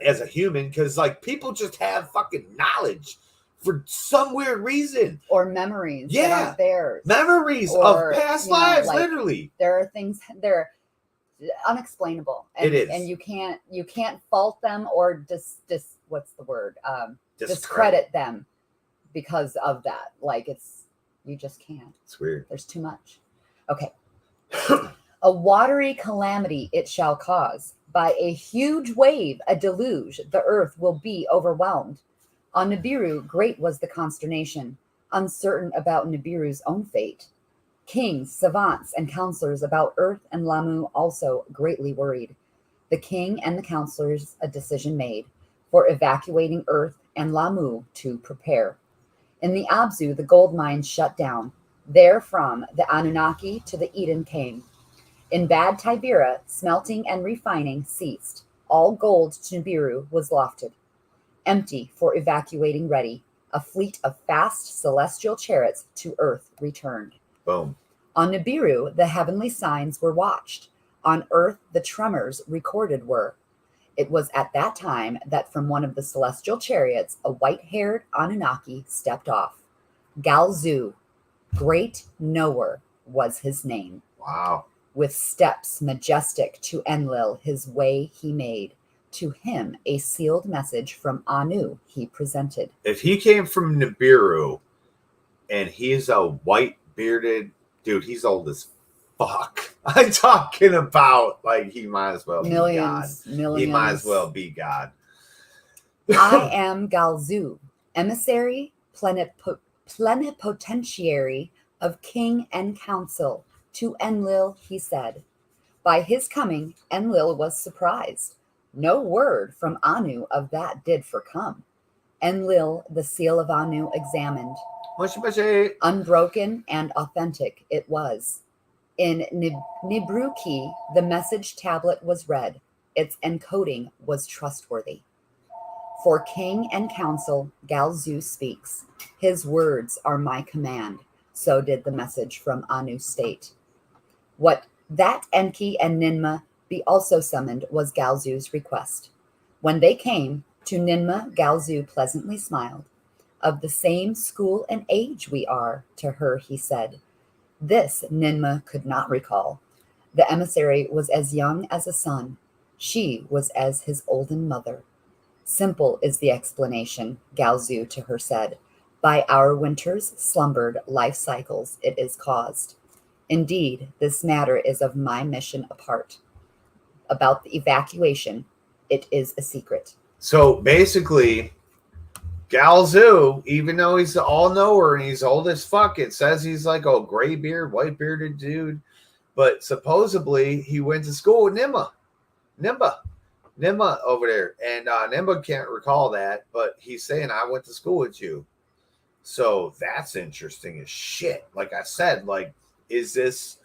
as a human, because like people just have fucking knowledge for some weird reason, or memories that aren't theirs, memories of past lives. Literally, there are things they're unexplainable, and, it is, and you can't fault them or discredit them because of that. Like you just can't. It's weird. There's too much. Okay. A watery calamity it shall cause. By a huge wave, a deluge, the earth will be overwhelmed. On Nibiru, great was the consternation, uncertain about Nibiru's own fate. Kings, savants, and counselors about Earth and Lamu also greatly worried. The king and the counselors a decision made for evacuating Earth and Lamu to prepare. In the Abzu, the gold mines shut down. Therefrom, the Anunnaki to the Eden came. In Bad Tibera, smelting and refining ceased. All gold to Nibiru was lofted. Empty for evacuating ready, a fleet of fast celestial chariots to Earth returned. Boom. On Nibiru, the heavenly signs were watched. On Earth, the tremors recorded were. It was at that time that from one of the celestial chariots, a white-haired Anunnaki stepped off. Galzu, Great Knower, was his name. Wow. With steps majestic to Enlil his way he made. To him a sealed message from Anu he presented. If he came from Nibiru and he's a white-bearded dude, he's old as fuck. I'm talking about like he might as well be God. He might as well be God. I am Galzu, emissary, plenipotentiary of king and council. To Enlil he said. By his coming, Enlil was surprised. No word from Anu of that did forcome. Enlil the seal of Anu examined. Unbroken and authentic it was. In Nibruki, the message tablet was read. Its encoding was trustworthy. For king and council, Galzu speaks. His words are my command. So did the message from Anu state. What That Enki and Ninmah be also summoned was Galzu's request. When they came, to Ninmah Galzu pleasantly smiled. Of the same school and age we are, to her he said. This Ninmah could not recall. The emissary was as young as a son. She was as his olden mother. Simple is the explanation, Galzu to her said. By our winters slumbered life cycles it is caused. Indeed, this matter is of my mission apart. About the evacuation, it is a secret. So basically, Galzu, even though he's the all-knower and he's old as fuck, it says he's like a gray beard, white bearded dude. But supposedly he went to school with Nimba over there. And Nimba can't recall that, but he's saying, I went to school with you. So that's interesting as shit. Like I said, like, is this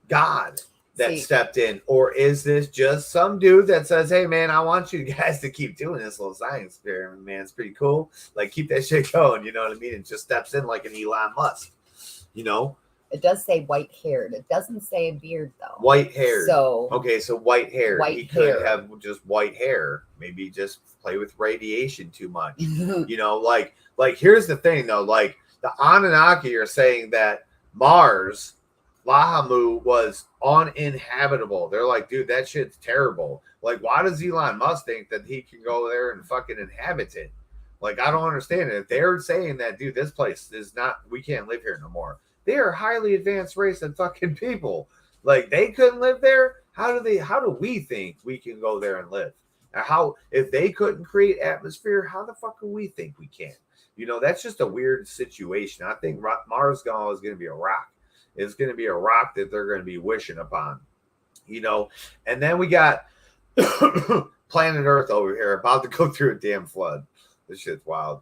God that stepped in? Or is this just some dude that says, hey, man, I want you guys to keep doing this little science experiment, man. It's pretty cool. Like, keep that shit going. You know what I mean? It just steps in like an Elon Musk, you know? It does say white-haired. It doesn't say a beard, though. White-haired. So okay, so white-haired. White he could hair. have just white hair. Maybe just play with radiation too much. You know, like here's the thing, though. Like, the Anunnaki are saying that Mars, Lahamu, was uninhabitable. They're like, dude, that shit's terrible. Like, why does Elon Musk think that he can go there and fucking inhabit it? Like, I don't understand it. If they're saying that, dude, this place is not, we can't live here no more. They are a highly advanced race of fucking people. Like, they couldn't live there. How do we think we can go there and live? How, if they couldn't create atmosphere, how the fuck do we think we can? You know, that's just a weird situation. I think Mars is going to be a rock. It's going to be a rock that they're going to be wishing upon, you know. And then we got planet Earth over here about to go through a damn flood. This shit's wild.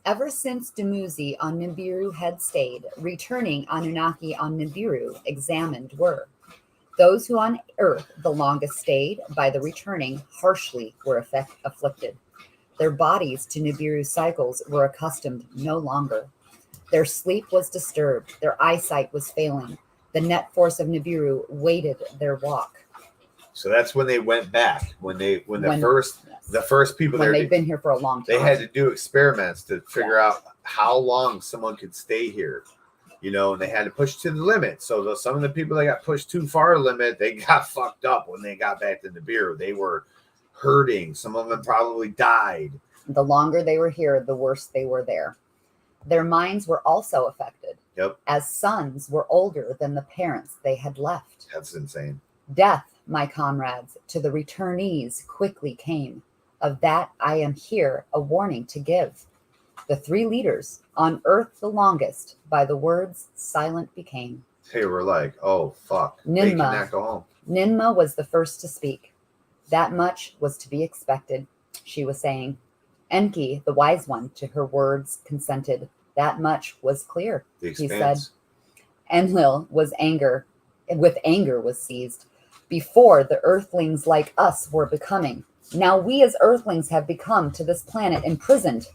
Ever since Dumuzi on Nibiru had stayed, returning Anunnaki on Nibiru examined were. Those who on Earth the longest stayed, by the returning harshly were afflicted. Their bodies to Nibiru's cycles were accustomed no longer. Their sleep was disturbed. Their eyesight was failing. The net force of Nibiru weighted their walk. So that's when they went back. When the first people when there, they've been here for a long time. They had to do experiments to figure out how long someone could stay here. You know, and they had to push to the limit. So some of the people that got pushed too far limit, they got fucked up when they got back to Nibiru. They were hurting. Some of them probably died. The longer they were here, the worse they were there. Their minds were also affected. Yep. As sons were older than the parents they had left. That's insane. Death, my comrades, to the returnees quickly came. Of that I am here a warning to give. The three leaders, on earth the longest, by the words silent became. They were like, oh, fuck. They cannot go home. Ninmah was the first to speak. That much was to be expected, she was saying. Enki, the wise one, to her words consented. That much was clear, he said. Enlil was with anger was seized. Before the earthlings like us were becoming. Now we as earthlings have become to this planet imprisoned.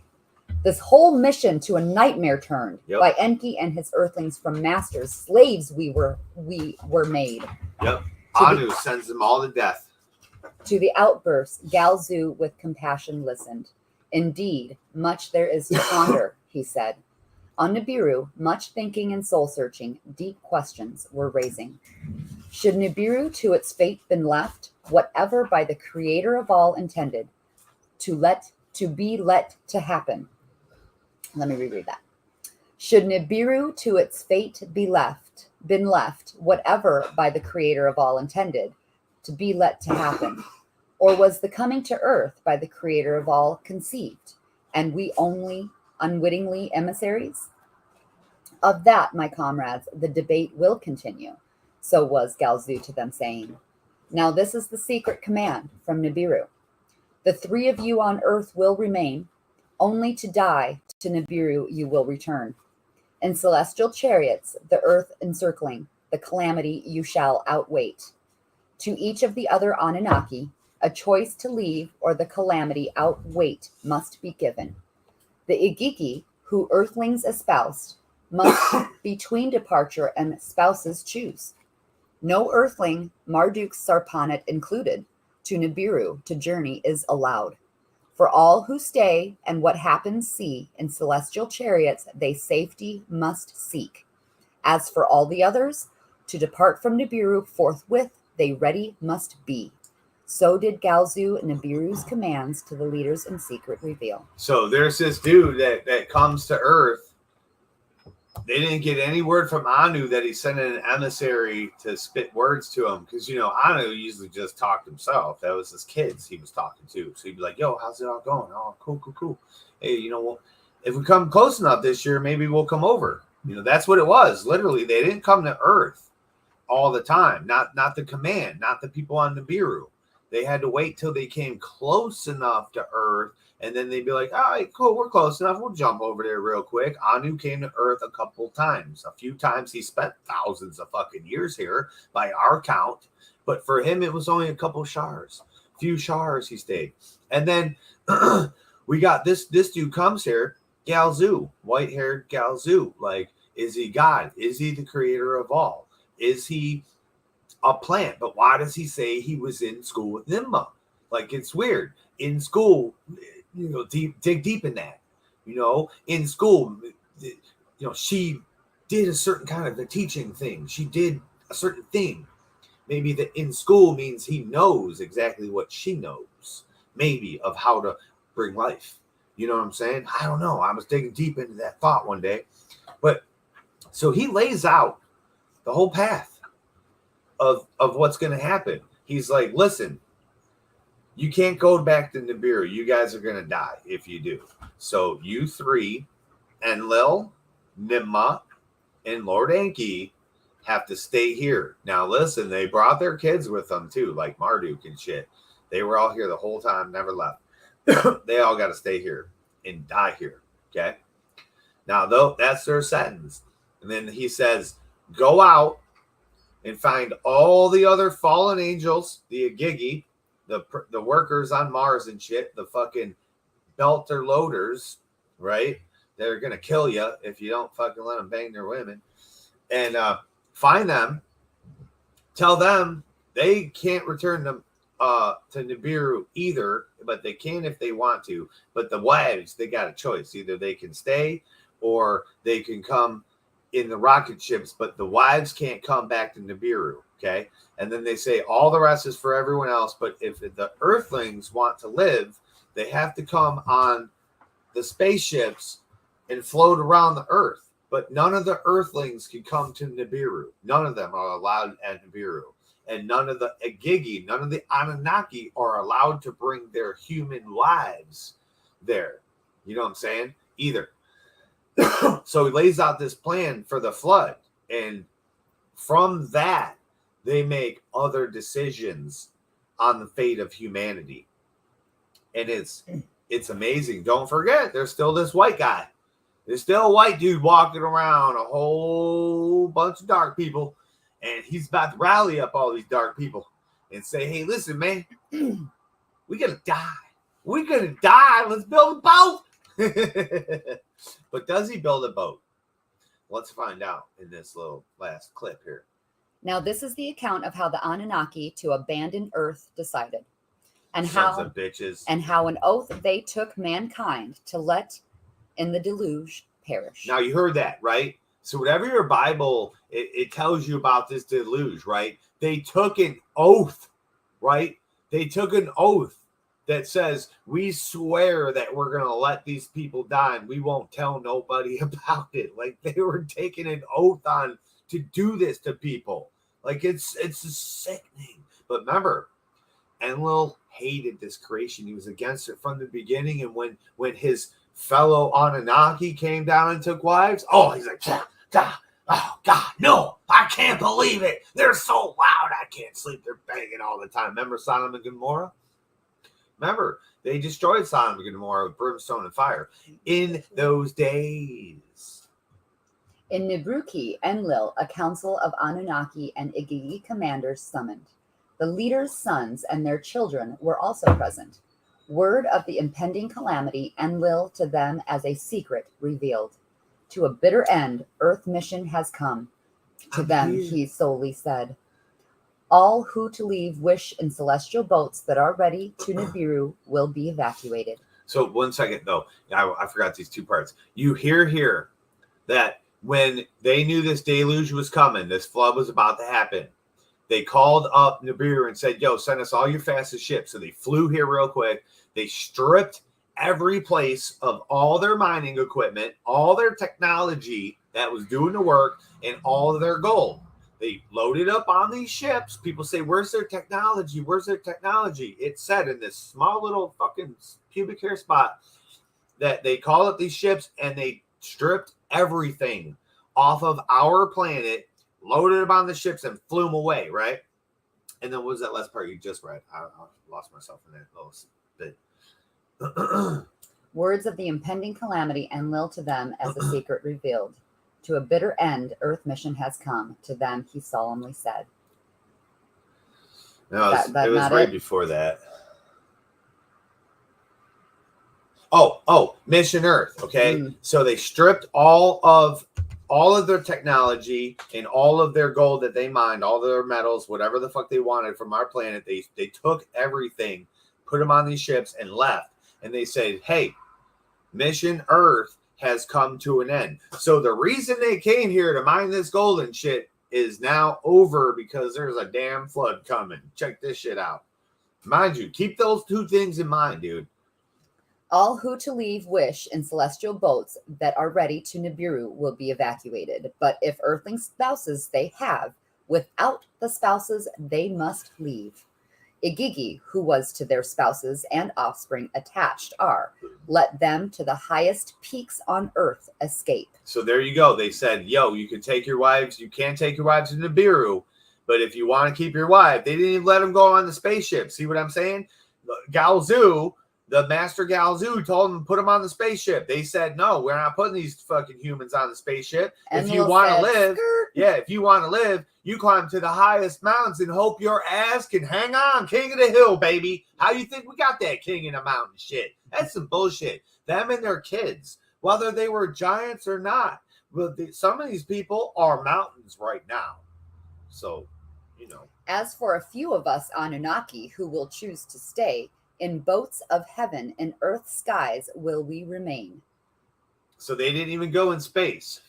This whole mission to a nightmare turned. Yep. By Enki and his earthlings from masters. Slaves we were made. Yep. Anu sends them all to death. To the outburst, Galzu with compassion listened. Indeed, much there is to ponder, he said. On Nibiru, much thinking and soul-searching, deep questions were raising. Should Nibiru to its fate been left, whatever by the Creator of all intended, to be let to happen? Let me reread that. Should Nibiru to its fate been left, whatever by the Creator of all intended, to be let to happen? Or was the coming to earth by the Creator of all conceived, and we only unwittingly emissaries? Of that, my comrades, the debate will continue. So was Galzu to them saying. Now this is the secret command from Nibiru. The three of you on earth will remain, only to die to Nibiru you will return. In celestial chariots, the earth encircling, the calamity you shall outwait. To each of the other Anunnaki, a choice to leave or the calamity outwait must be given. The Igiki, who earthlings espoused, must between departure and spouses choose. No earthling, Marduk Sarpanit included, to Nibiru to journey is allowed. For all who stay and what happens see, in celestial chariots they safety must seek. As for all the others, to depart from Nibiru forthwith they ready must be. So did Galzu Nibiru's commands to the leaders in secret reveal. So there's this dude that comes to Earth. They didn't get any word from Anu that he sent an emissary to spit words to him. Because, you know, Anu usually just talked himself. That was his kids he was talking to. So he'd be like, yo, how's it all going? Oh, cool. Hey, you know, well, if we come close enough this year, maybe we'll come over. You know, that's what it was. Literally, they didn't come to Earth all the time. Not the command, not the people on Nibiru. They had to wait till they came close enough to Earth, and then they'd be like, all right, cool, we're close enough. We'll jump over there real quick. Anu came to Earth a couple times. A few times he spent thousands of fucking years here by our count. But for him, it was only a couple shars. Few shars he stayed. And then we got this dude comes here, Galzu, white-haired Galzu. Like, is he God? Is he the creator of all? Is he a plant? But why does he say he was in school with Nimma? Like, it's weird. In school, you know, dig deep in that. You know, in school, you know, she did a certain kind of a teaching thing. She did a certain thing. Maybe that in school means he knows exactly what she knows. Maybe of how to bring life. You know what I'm saying? I don't know. I was digging deep into that thought one day. But so he lays out the whole path of what's going to happen. He's like, listen, you can't go back to Nibiru. You guys are going to die if you do. So you three, Enlil, Nimma, and Lord Enki have to stay here. Now, listen, they brought their kids with them too, like Marduk and shit. They were all here the whole time, never left. They all got to stay here and die here, okay? Now, though, that's their sentence. And then he says, go out and find all the other fallen angels, the Agigi, the workers on Mars and shit, the fucking belter loaders, right? They're going to kill you if you don't fucking let them bang their women. And find them, tell them they can't return them to Nibiru either, but they can if they want to. But the wives, they got a choice. Either they can stay or they can come in the rocket ships, but the wives can't come back to Nibiru, okay? And then they say all the rest is for everyone else, but if the Earthlings want to live, they have to come on the spaceships and float around the Earth. But none of the Earthlings can come to Nibiru. None of them are allowed at Nibiru. And none of the Agigi, none of the Anunnaki are allowed to bring their human lives there. You know what I'm saying? Either. So he lays out this plan for the flood. And from that, they make other decisions on the fate of humanity. And it's amazing. Don't forget, there's still this white guy. There's still a white dude walking around, a whole bunch of dark people. And he's about to rally up all these dark people and say, hey, listen, man, we're going to die. We're going to die. Let's build a boat. But does he build a boat? Let's find out in this little last clip here. Now, this is the account of how the Anunnaki to abandon Earth decided, and Sons of bitches. and how an oath they took mankind to let in the deluge perish. Now, you heard that, right? So whatever your Bible, it tells you about this deluge, right? They took an oath, right? They took an oath that says, we swear that we're going to let these people die and we won't tell nobody about it. Like, they were taking an oath on to do this to people. Like, it's sickening. But remember, Enlil hated this creation. He was against it from the beginning. And when his fellow Anunnaki came down and took wives, oh, he's like, oh, God, no, I can't believe it. They're so loud, I can't sleep. They're banging all the time. Remember Sodom and Gomorrah? Remember, they destroyed Sodom and Gomorrah with brimstone and fire in those days. In Nibruki, Enlil, a council of Anunnaki and Igigi commanders summoned. The leaders' sons and their children were also present. Word of the impending calamity Enlil to them as a secret revealed. To a bitter end, Earth mission has come. To them, he solely said. All who to leave wish in celestial boats that are ready to Nibiru will be evacuated. So 1 second though, I forgot these two parts. You hear here that when they knew this deluge was coming, this flood was about to happen, they called up Nibiru and said, yo, send us all your fastest ships. So they flew here real quick. They stripped every place of all their mining equipment, all their technology that was doing the work, and all of their gold. They loaded up on these ships. People say, where's their technology? Where's their technology? It said in this small little fucking pubic hair spot that they called up these ships and they stripped everything off of our planet, loaded them on the ships, and flew them away, right? And then what was that last part you just read? I lost myself in that little bit. Words of the impending calamity Enlil to them as a secret revealed. To a bitter end, Earth mission has come. To them, he solemnly said. No, it was right before that. Oh, Mission Earth. Okay, so they stripped all of their technology and all of their gold that they mined, all their metals, whatever the fuck they wanted from our planet. They took everything, put them on these ships, and left. And they said, "Hey, Mission Earth has come to an end." So the reason they came here to mine this gold and shit is now over because there's a damn flood coming. Check this shit out. Mind you, keep those two things in mind, dude. All who to leave wish in celestial boats that are ready to Nibiru will be evacuated. But if earthling spouses they have, without the spouses they must leave. Igigi, who was to their spouses and offspring attached, are, let them to the highest peaks on earth escape. So there you go. They said, yo, you can take your wives. You can't take your wives to Nibiru. But if you want to keep your wife, they didn't even let them go on the spaceship. See what I'm saying? Galzu, the master Galzu, told them to put them on the spaceship. They said, no, we're not putting these fucking humans on the spaceship. And if you want to live, if you want to live, you climb to the highest mountains and hope your ass can hang on. King of the hill, baby. How you think we got that king in the mountain shit? That's some bullshit. Them and their kids, whether they were giants or not. But some of these people are mountains right now. So, you know. As for a few of us Anunnaki who will choose to stay, in boats of heaven and earth skies will we remain. So they didn't even go in space.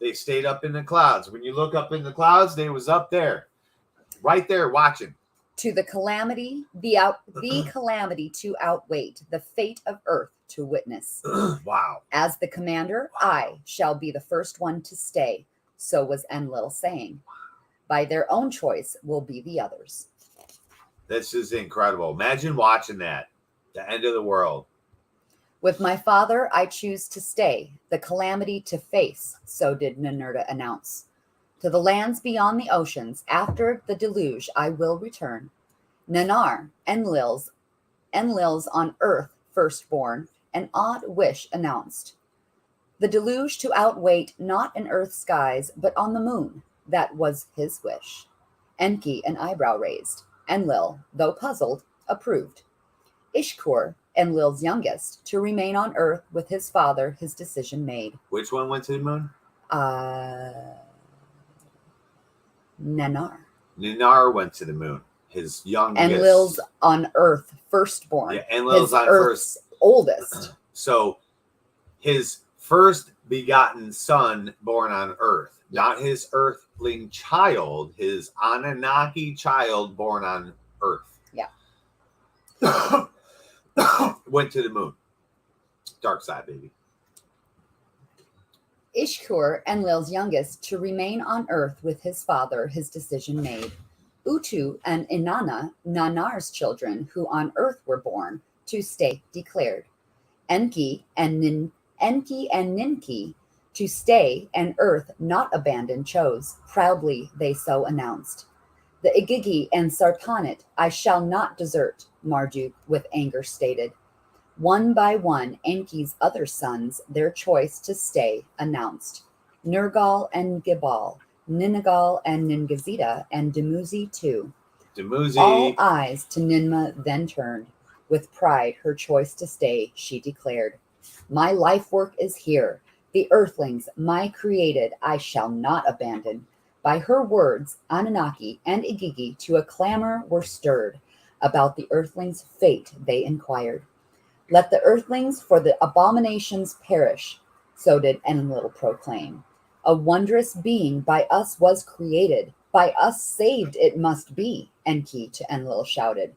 They stayed up in the clouds. When you look up in the clouds, they was up there, right there watching. To the calamity, the calamity to outwait, the fate of earth to witness. Wow. As the commander, I shall be the first one to stay. So was Enlil saying. By their own choice will be the others. This is incredible. Imagine watching that. The end of the world. With my father, I choose to stay, the calamity to face, so did Ninurta announce. To the lands beyond the oceans, after the deluge, I will return. Nanar, Enlil's on earth firstborn, an odd wish announced. The deluge to outwait not in earth's skies, but on the moon. That was his wish. Enki an eyebrow raised. Enlil, though puzzled, approved. Ishkur, Enlil's youngest, to remain on earth with his father, his decision made. Which one went to the moon? Nanar. Nanar went to the moon. His youngest. Enlil's on earth firstborn. Yeah, Enlil's on Earth's oldest. So his first begotten son born on earth, not his earthling child, his Anunnaki child born on earth. Yeah. Went to the moon. Dark side, baby. Ishkur, Enlil's youngest, to remain on earth with his father, his decision made. Utu and Inanna, Nanar's children, who on earth were born, to stay declared. Enki and Ninki, to stay and earth not abandon chose. Proudly they so announced. The Igigi and Sarpanit I shall not desert, Marduk with anger stated. One by one, Enki's other sons, their choice to stay announced. Nergal and Gibal, Ninagal and Ningazita, and Dumuzi too. Dumuzi. All eyes to Ninmah then turned. With pride, her choice to stay, she declared. My life work is here. The earthlings, my created, I shall not abandon. By her words, Anunnaki and Igigi to a clamor were stirred. About the earthlings' fate they inquired. Let the earthlings for the abominations perish, so did Enlil proclaim. A wondrous being by us was created, by us saved it must be, Enki to Enlil shouted.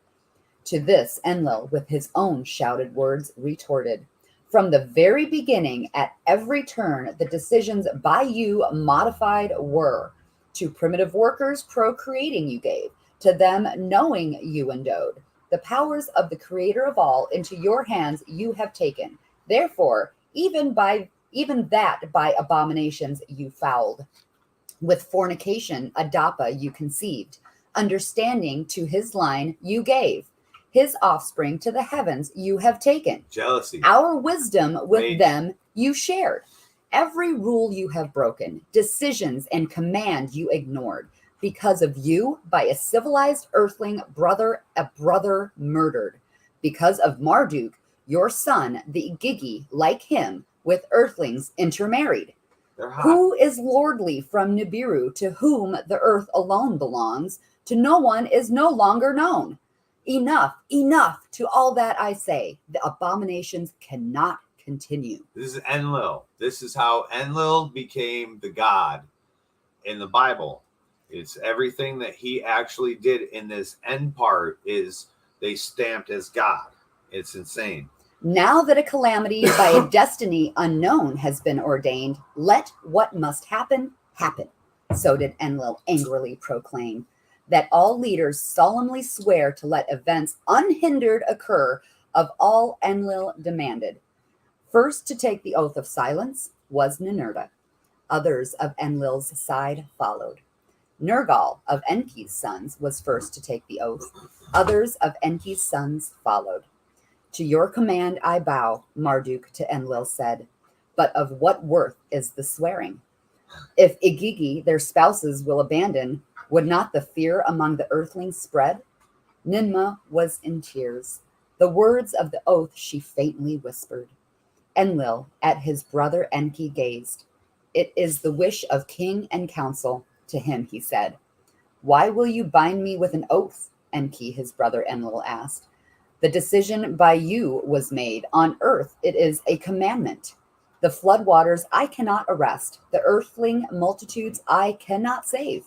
To this Enlil with his own shouted words retorted. From the very beginning, at every turn, the decisions by you modified were. To primitive workers procreating you gave, to them knowing you endowed. The powers of the creator of all into your hands you have taken. Therefore, even that by abominations you fouled. With fornication, Adapa you conceived. Understanding to his line you gave. His offspring to the heavens you have taken. Jealousy. Our wisdom with Rage. them you shared. Every rule you have broken, decisions and command you ignored. Because of you, by a civilized earthling brother, a brother murdered. Because of Marduk, your son, the Igigi, like him, with earthlings intermarried. They're hot. Who is lordly from Nibiru, to whom the earth alone belongs, to no one is no longer known. Enough, enough to all that I say. The abominations cannot continue. This is Enlil. This is how Enlil became the god in the Bible. It's everything that he actually did in this end part is they stamped as God. It's insane. Now that a calamity by a destiny unknown has been ordained, let what must happen, happen. So did Enlil angrily proclaim. That all leaders solemnly swear to let events unhindered occur of all Enlil demanded. First to take the oath of silence was Ninurta. Others of Enlil's side followed. Nergal of Enki's sons was first to take the oath. Others of Enki's sons followed. To your command I bow, Marduk to Enlil said. But of what worth is the swearing? If Igigi their spouses will abandon, would not the fear among the earthlings spread? Ninmah was in tears. The words of the oath she faintly whispered. Enlil at his brother Enki gazed. It is the wish of king and council, to him he said. Why will you bind me with an oath? Enki his brother Enlil asked. The decision by you was made. On earth it is a commandment. The floodwaters I cannot arrest. The earthling multitudes I cannot save.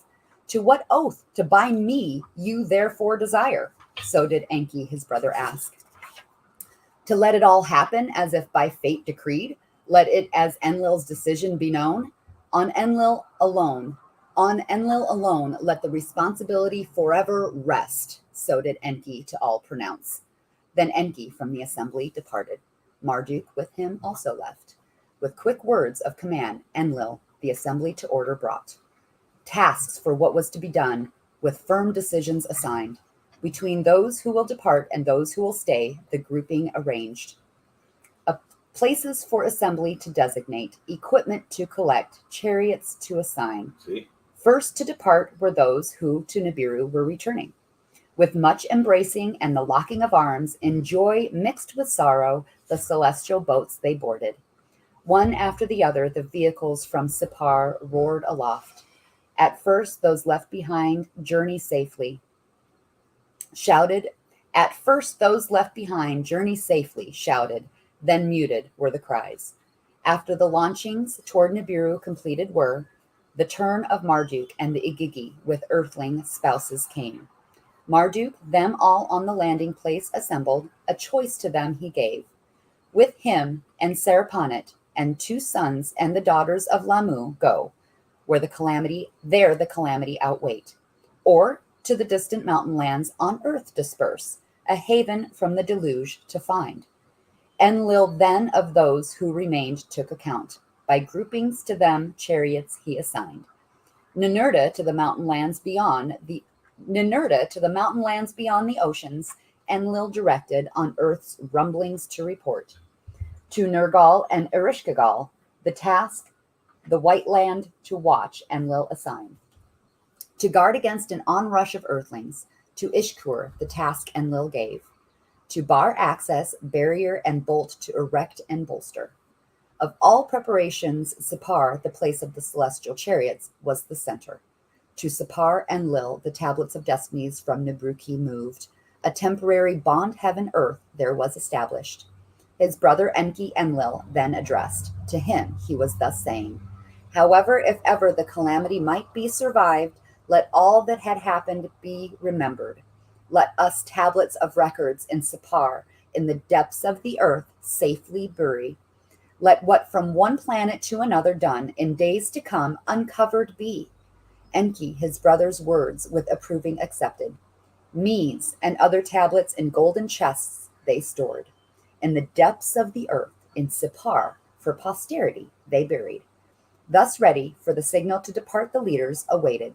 To what oath to bind me you therefore desire? So did Enki his brother ask. To let it all happen as if by fate decreed? Let it as Enlil's decision be known? On Enlil alone, let the responsibility forever rest. So did Enki to all pronounce. Then Enki from the assembly departed. Marduk with him also left. With quick words of command, Enlil the assembly to order brought. Tasks for what was to be done, with firm decisions assigned. Between those who will depart and those who will stay, the grouping arranged. Places for assembly to designate, equipment to collect, chariots to assign. First to depart were those who to Nibiru were returning. With much embracing and the locking of arms, in joy mixed with sorrow, the celestial boats they boarded. One after the other, the vehicles from Sipar roared aloft. At first, those left behind journey safely. Shouted. At first, those left behind journey safely, shouted. Then muted were the cries. After the launchings toward Nibiru completed were, the turn of Marduk and the Igigi with earthling spouses came. Marduk, them all on the landing place assembled, a choice to them he gave. With him and Sarapanet and 2 sons and the daughters of Lamu go, where the calamity outwait, or to the distant mountain lands on earth disperse, a haven from the deluge to find. Enlil then of those who remained took account. By groupings to them chariots he assigned. Ninurta to the mountain lands beyond the oceans, Enlil directed on earth's rumblings to report. To Nergal and Erishkigal, the task, the white land to watch, Enlil assigned. To guard against an onrush of earthlings, to Ishkur the task Enlil gave. To bar access, barrier, and bolt to erect and bolster. Of all preparations, Sipar, the place of the celestial chariots, was the center. To Sipar and Lil, the tablets of destinies from Nabruki moved. A temporary bond heaven-earth there was established. His brother Enki Enlil then addressed. To him he was thus saying, however, if ever the calamity might be survived, let all that had happened be remembered. Let us tablets of records in Sipar, in the depths of the earth, safely bury. Let what from one planet to another done in days to come uncovered be. Enki, his brother's words, with approving accepted. Meads and other tablets in golden chests they stored. In the depths of the earth, in Sipar, for posterity they buried. Thus ready for the signal to depart, the leaders awaited.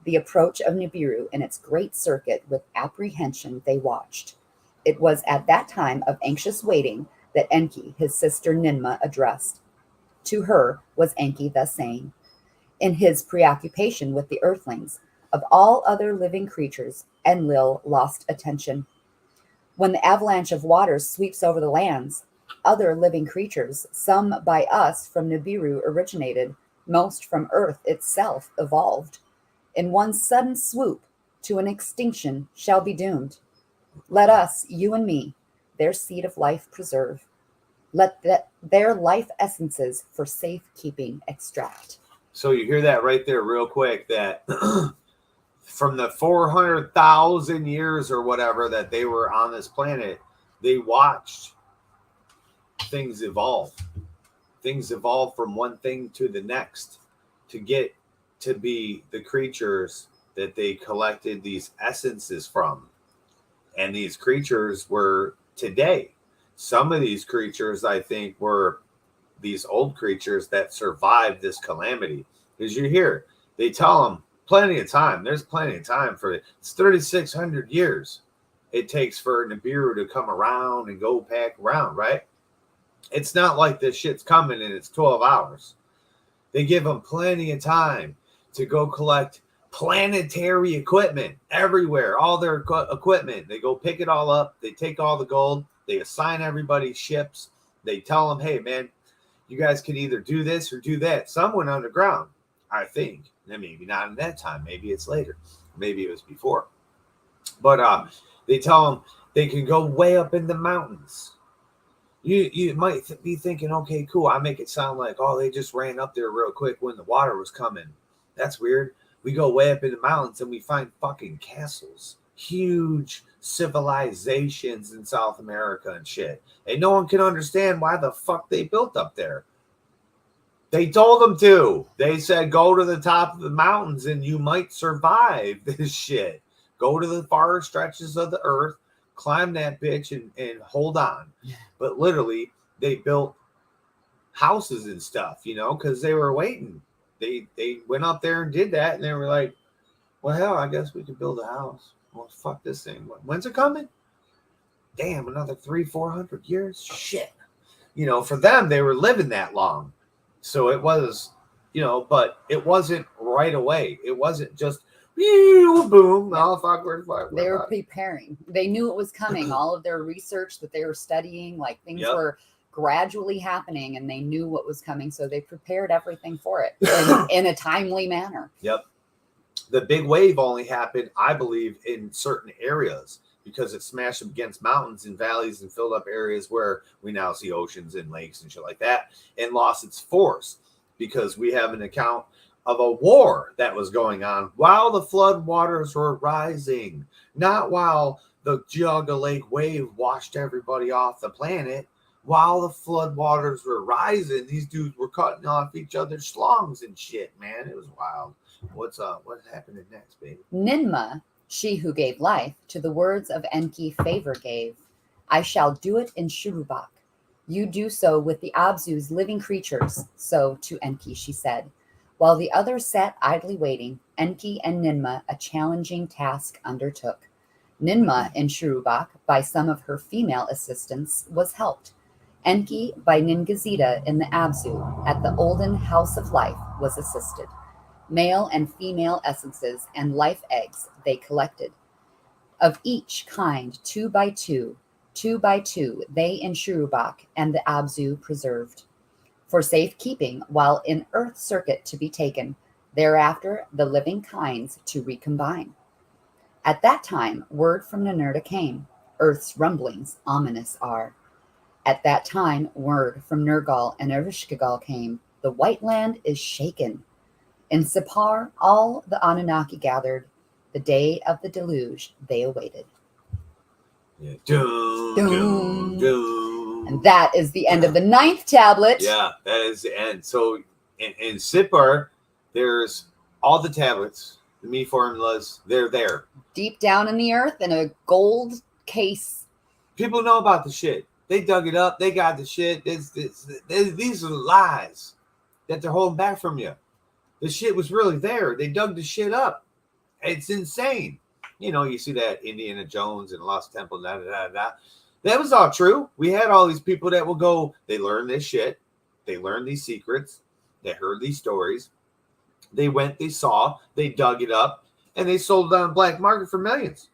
The approach of Nibiru in its great circuit with apprehension they watched. It was at that time of anxious waiting that Enki his sister Ninmah addressed. To her was Enki thus saying, in his preoccupation with the earthlings, of all other living creatures, Enlil lost attention. When the avalanche of waters sweeps over the lands, other living creatures, some by us from Nibiru originated, most from earth itself evolved, in one sudden swoop to an extinction shall be doomed. Let us, you and me, their seed of life preserve. Let their life essences for safekeeping extract. So you hear that right there real quick, that from the 400,000 years or whatever that they were on this planet, they watched things evolve. Things evolve from one thing to the next to get to be the creatures that they collected these essences from. And these creatures were today. Some of these creatures, I think, were these old creatures that survived this calamity. Because you hear, they tell them plenty of time. There's plenty of time for it. It's 3,600 years it takes for Nibiru to come around and go back around, right? It's not like this shit's coming and it's 12 hours. They give them plenty of time to go collect planetary equipment everywhere, all their equipment. They go pick it all up. They take all the gold. They assign everybody ships. They tell them, hey, man, you guys can either do this or do that. Some went underground, I think. And maybe not in that time. Maybe it's later. Maybe it was before. But they tell them they can go way up in the mountains. You might be thinking, okay, cool. I make it sound like, oh, they just ran up there real quick when the water was coming. That's weird. We go way up in the mountains and we find fucking castles. Huge civilizations in South America and shit. And no one can understand why the fuck they built up there. They told them to. They said, go to the top of the mountains and you might survive this shit. Go to the far stretches of the earth, climb that bitch and hold on. But literally, they built houses and stuff, you know, because they were waiting. They went up there and did that, and they were like, well, hell, I guess we could build a house. Well, fuck this thing. When's it coming? Damn, another 300-400 years? Shit. You know, for them, they were living that long. So it was, you know, but it wasn't right away. It wasn't just, boom, oh, fuck, they were preparing. They knew it was coming. All of their research that they were studying, like things were gradually happening, and they knew what was coming. So they prepared everything for it in a timely manner. Yep. The big wave only happened, I believe, in certain areas because it smashed against mountains and valleys and filled up areas where we now see oceans and lakes and shit like that, and lost its force because we have an account of a war that was going on while the flood waters were rising, not while the Geauga Lake wave washed everybody off the planet. While the flood waters were rising, these dudes were cutting off each other's schlongs and shit, man. It was wild. What's up? What's happening next, baby? Ninmah, she who gave life, to the words of Enki favor gave. I shall do it in Shurubak. You do so with the Abzu's living creatures. So to Enki she said. While the others sat idly waiting, Enki and Ninmah a challenging task undertook. Ninmah in Shurubak, by some of her female assistants, was helped. Enki by Ningazita in the Abzu, at the olden House of Life, was assisted. Male and female essences and life eggs they collected. Of each kind, 2 by 2, 2 by 2, they in Shurubak and the Abzu preserved. for safekeeping while in Earth circuit to be taken, thereafter the living kinds to recombine. At that time, word from Ninurta came, Earth's rumblings ominous are. At that time, word from Nergal and Ereshkigal came, the white land is shaken. In Sipar, all the Anunnaki gathered, the day of the deluge they awaited. Yeah. Doom, doom, doom. And that is the end of the 9th tablet. Yeah, that is the end. So in Sipar, there's all the tablets, the me formulas, they're there. Deep down in the earth in a gold case. People know about the shit. They dug it up. They got the shit. These are lies that they're holding back from you. The shit was really there. They dug the shit up. It's insane. You know, you see that Indiana Jones and Lost Temple, da da da da. That was all true. We had all these people that will go, they learned this shit. They learned these secrets. They heard these stories. They went, they saw, they dug it up, and they sold it on the black market for millions.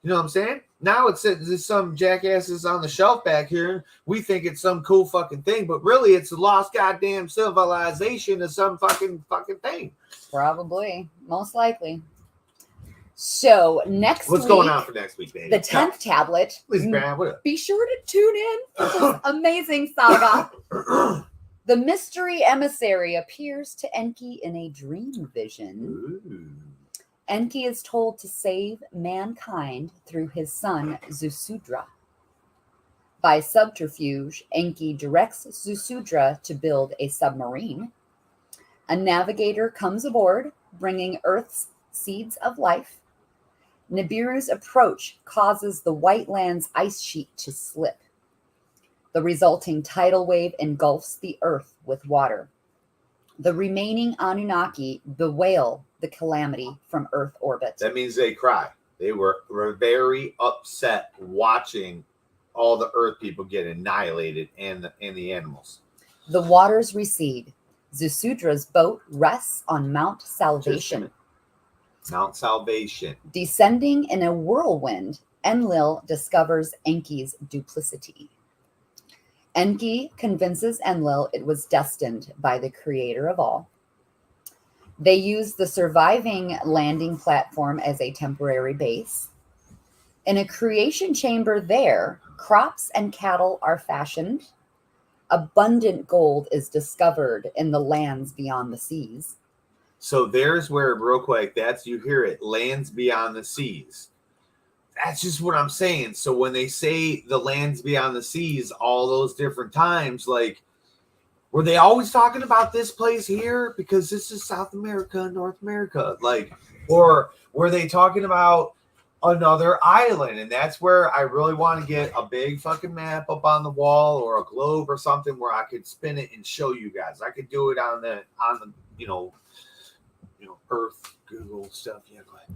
You know what I'm saying? Now it's some jackasses on the shelf back here. We think it's some cool fucking thing, but really it's a lost goddamn civilization of some fucking thing. Probably. Most likely. So next What's week, going on for next week, baby? the 10th tablet. Please, Brad, what up? Be sure to tune in for this amazing saga. The mystery emissary appears to Enki in a dream vision. Ooh. Enki is told to save mankind through his son Zusudra. By subterfuge, Enki directs Zusudra to build a submarine. A navigator comes aboard, bringing Earth's seeds of life. Nibiru's approach causes the White Land's ice sheet to slip. The resulting tidal wave engulfs the Earth with water. The remaining Anunnaki bewail the calamity from Earth orbit. That means they cry. They were very upset watching all the Earth people get annihilated and the animals. The waters recede. Zusudra's boat rests on Mount Salvation. Mount Salvation. Descending in a whirlwind, Enlil discovers Enki's duplicity. Enki convinces Enlil it was destined by the creator of all. They use the surviving landing platform as a temporary base. In a creation chamber there, crops and cattle are fashioned. Abundant gold is discovered in the lands beyond the seas. So there's where, real quick, that's, you hear it, lands beyond the seas. That's just what I'm saying. So when they say the lands beyond the seas, all those different times, like, were they always talking about this place here? Because this is South America, North America. Like, or were they talking about another island? And that's where I really want to get a big fucking map up on the wall or a globe or something where I could spin it and show you guys. I could do it on the Earth, Google stuff. Yeah, go ahead.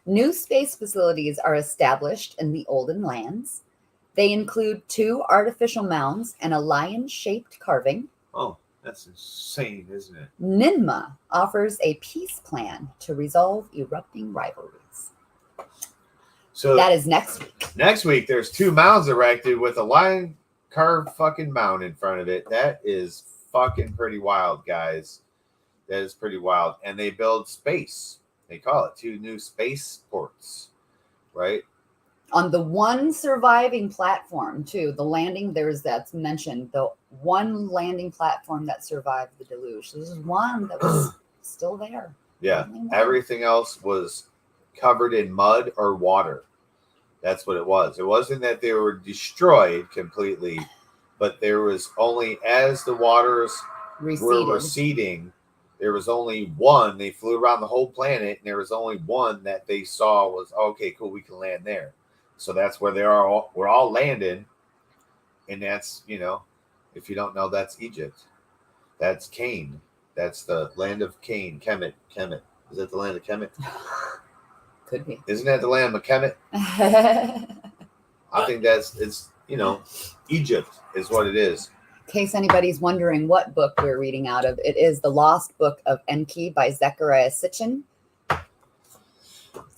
New space facilities are established in the olden lands. They include 2 artificial mounds and a lion-shaped carving. Oh, that's insane, isn't it? Ninma offers a peace plan to resolve erupting rivalries. So that is next week. Next week, there's 2 mounds erected with a lion carved fucking mound in front of it. That is fucking pretty wild, guys. That is pretty wild. And they build space. They call it 2 new space ports, right? On the one surviving platform, too, the landing, that's mentioned, the one landing platform that survived the deluge. So this is one that was still there. Yeah. Everything else was covered in mud or water. That's what it was. It wasn't that they were destroyed completely, but there was only, as the waters were receding, there was only one. They flew around the whole planet, and there was only one that they saw was, okay, cool, we can land there. So that's where we're all landing. And that's, if you don't know, that's Egypt. That's Cain. That's the land of Cain. Kemet. Is that the land of Kemet? Could be. Isn't that the land of Kemet? I think it's Egypt is what it is. In case anybody's wondering what book we're reading out of, it is The Lost Book of Enki by Zecharia Sitchen.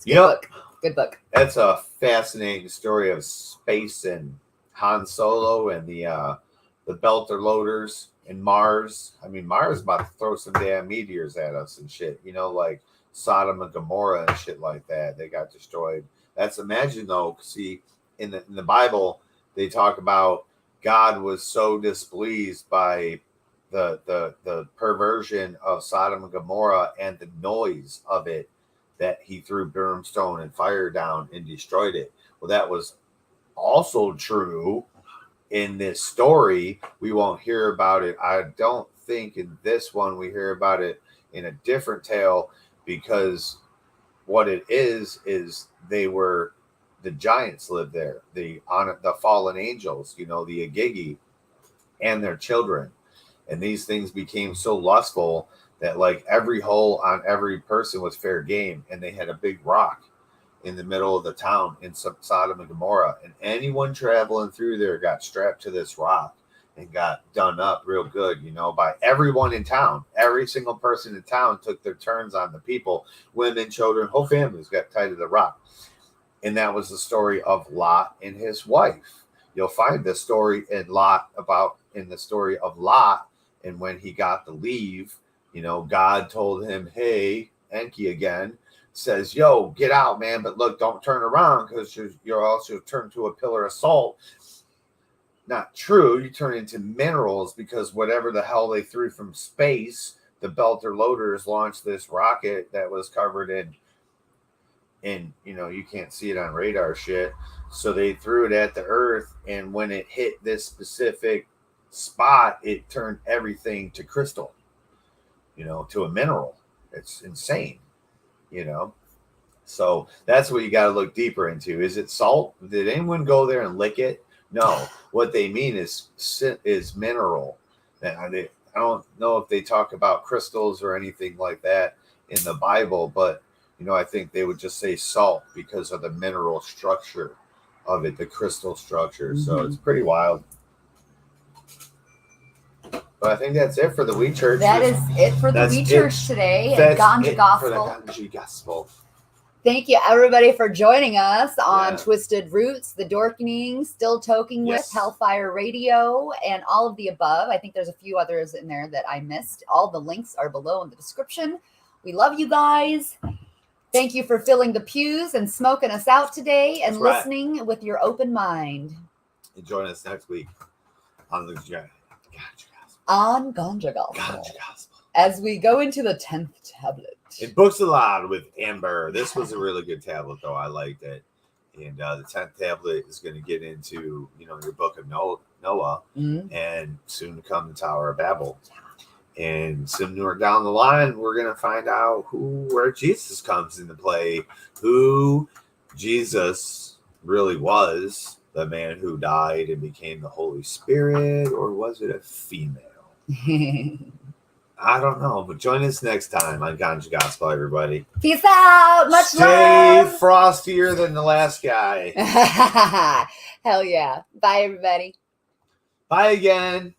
Yep. Good book. That's a fascinating story of space and Han Solo and the Belter loaders And Mars, I mean, Mars is about to throw some damn meteors at us and shit, you know, like Sodom and Gomorrah and shit like that. They got destroyed. That's imagine though. See, in the Bible, they talk about God was so displeased by the perversion of Sodom and Gomorrah and the noise of it that he threw brimstone and fire down and destroyed it. Well, that was also true in this story. We won't hear about it. I don't think in this one we hear about it in a different tale, because what it is the giants lived there, the fallen angels, you know, the Agigi and their children. And these things became so lustful that like every hole on every person was fair game. And they had a big rock in the middle of the town in Sodom and Gomorrah. And anyone traveling through there got strapped to this rock and got done up real good, you know, by everyone in town. Every single person in town took their turns on the people, women, children, whole families got tied to the rock. And that was the story of Lot and his wife. You'll find the story in the story of Lot. And when he got to leave, you know, God told him, hey, Enki again, says, yo, get out, man. But look, don't turn around, because you're also turned to a pillar of salt. Not true. You turn into minerals, because whatever the hell they threw from space, the Belter loaders launched this rocket that was covered in, you know, you can't see it on radar shit. So they threw it at the earth. And when it hit this specific spot, it turned everything to crystal, you know, to a mineral. It's insane, you know. So that's what you got to look deeper into. Is it salt? Did anyone go there and lick it? No. What they mean is mineral. I don't know if they talk about crystals or anything like that in the Bible, but you know, I think they would just say salt because of the mineral structure of it, the crystal structure. Mm-hmm. So it's pretty wild. But I think that's it for the Wheat Church. That is it for the Wheat Church today at Ganja Gospel. For the Ganja Gospel. Thank you, everybody, for joining us on TwizTD RootZ, The Dorkening, Still Toking with Hellfire Radio, and all of the above. I think there's a few others in there that I missed. All the links are below in the description. We love you guys. Thank you for filling the pews and smoking us out today and listening with your open mind. And join us next week on the Ganja Gospel. On Ganja Gospel. As we go into the 10th tablet. It books a lot with Amber. This was a really good tablet, though. I liked it. And the 10th tablet is going to get into, you know, your book of Noah, and soon to come the Tower of Babel. And sooner down the line, we're going to find out where Jesus comes into play, who Jesus really was, the man who died and became the Holy Spirit, or was it a female? I don't know, but join us next time on Ganja Gospel, everybody. Peace out. Much love. Stay frostier than the last guy. Hell yeah. Bye, everybody. Bye again.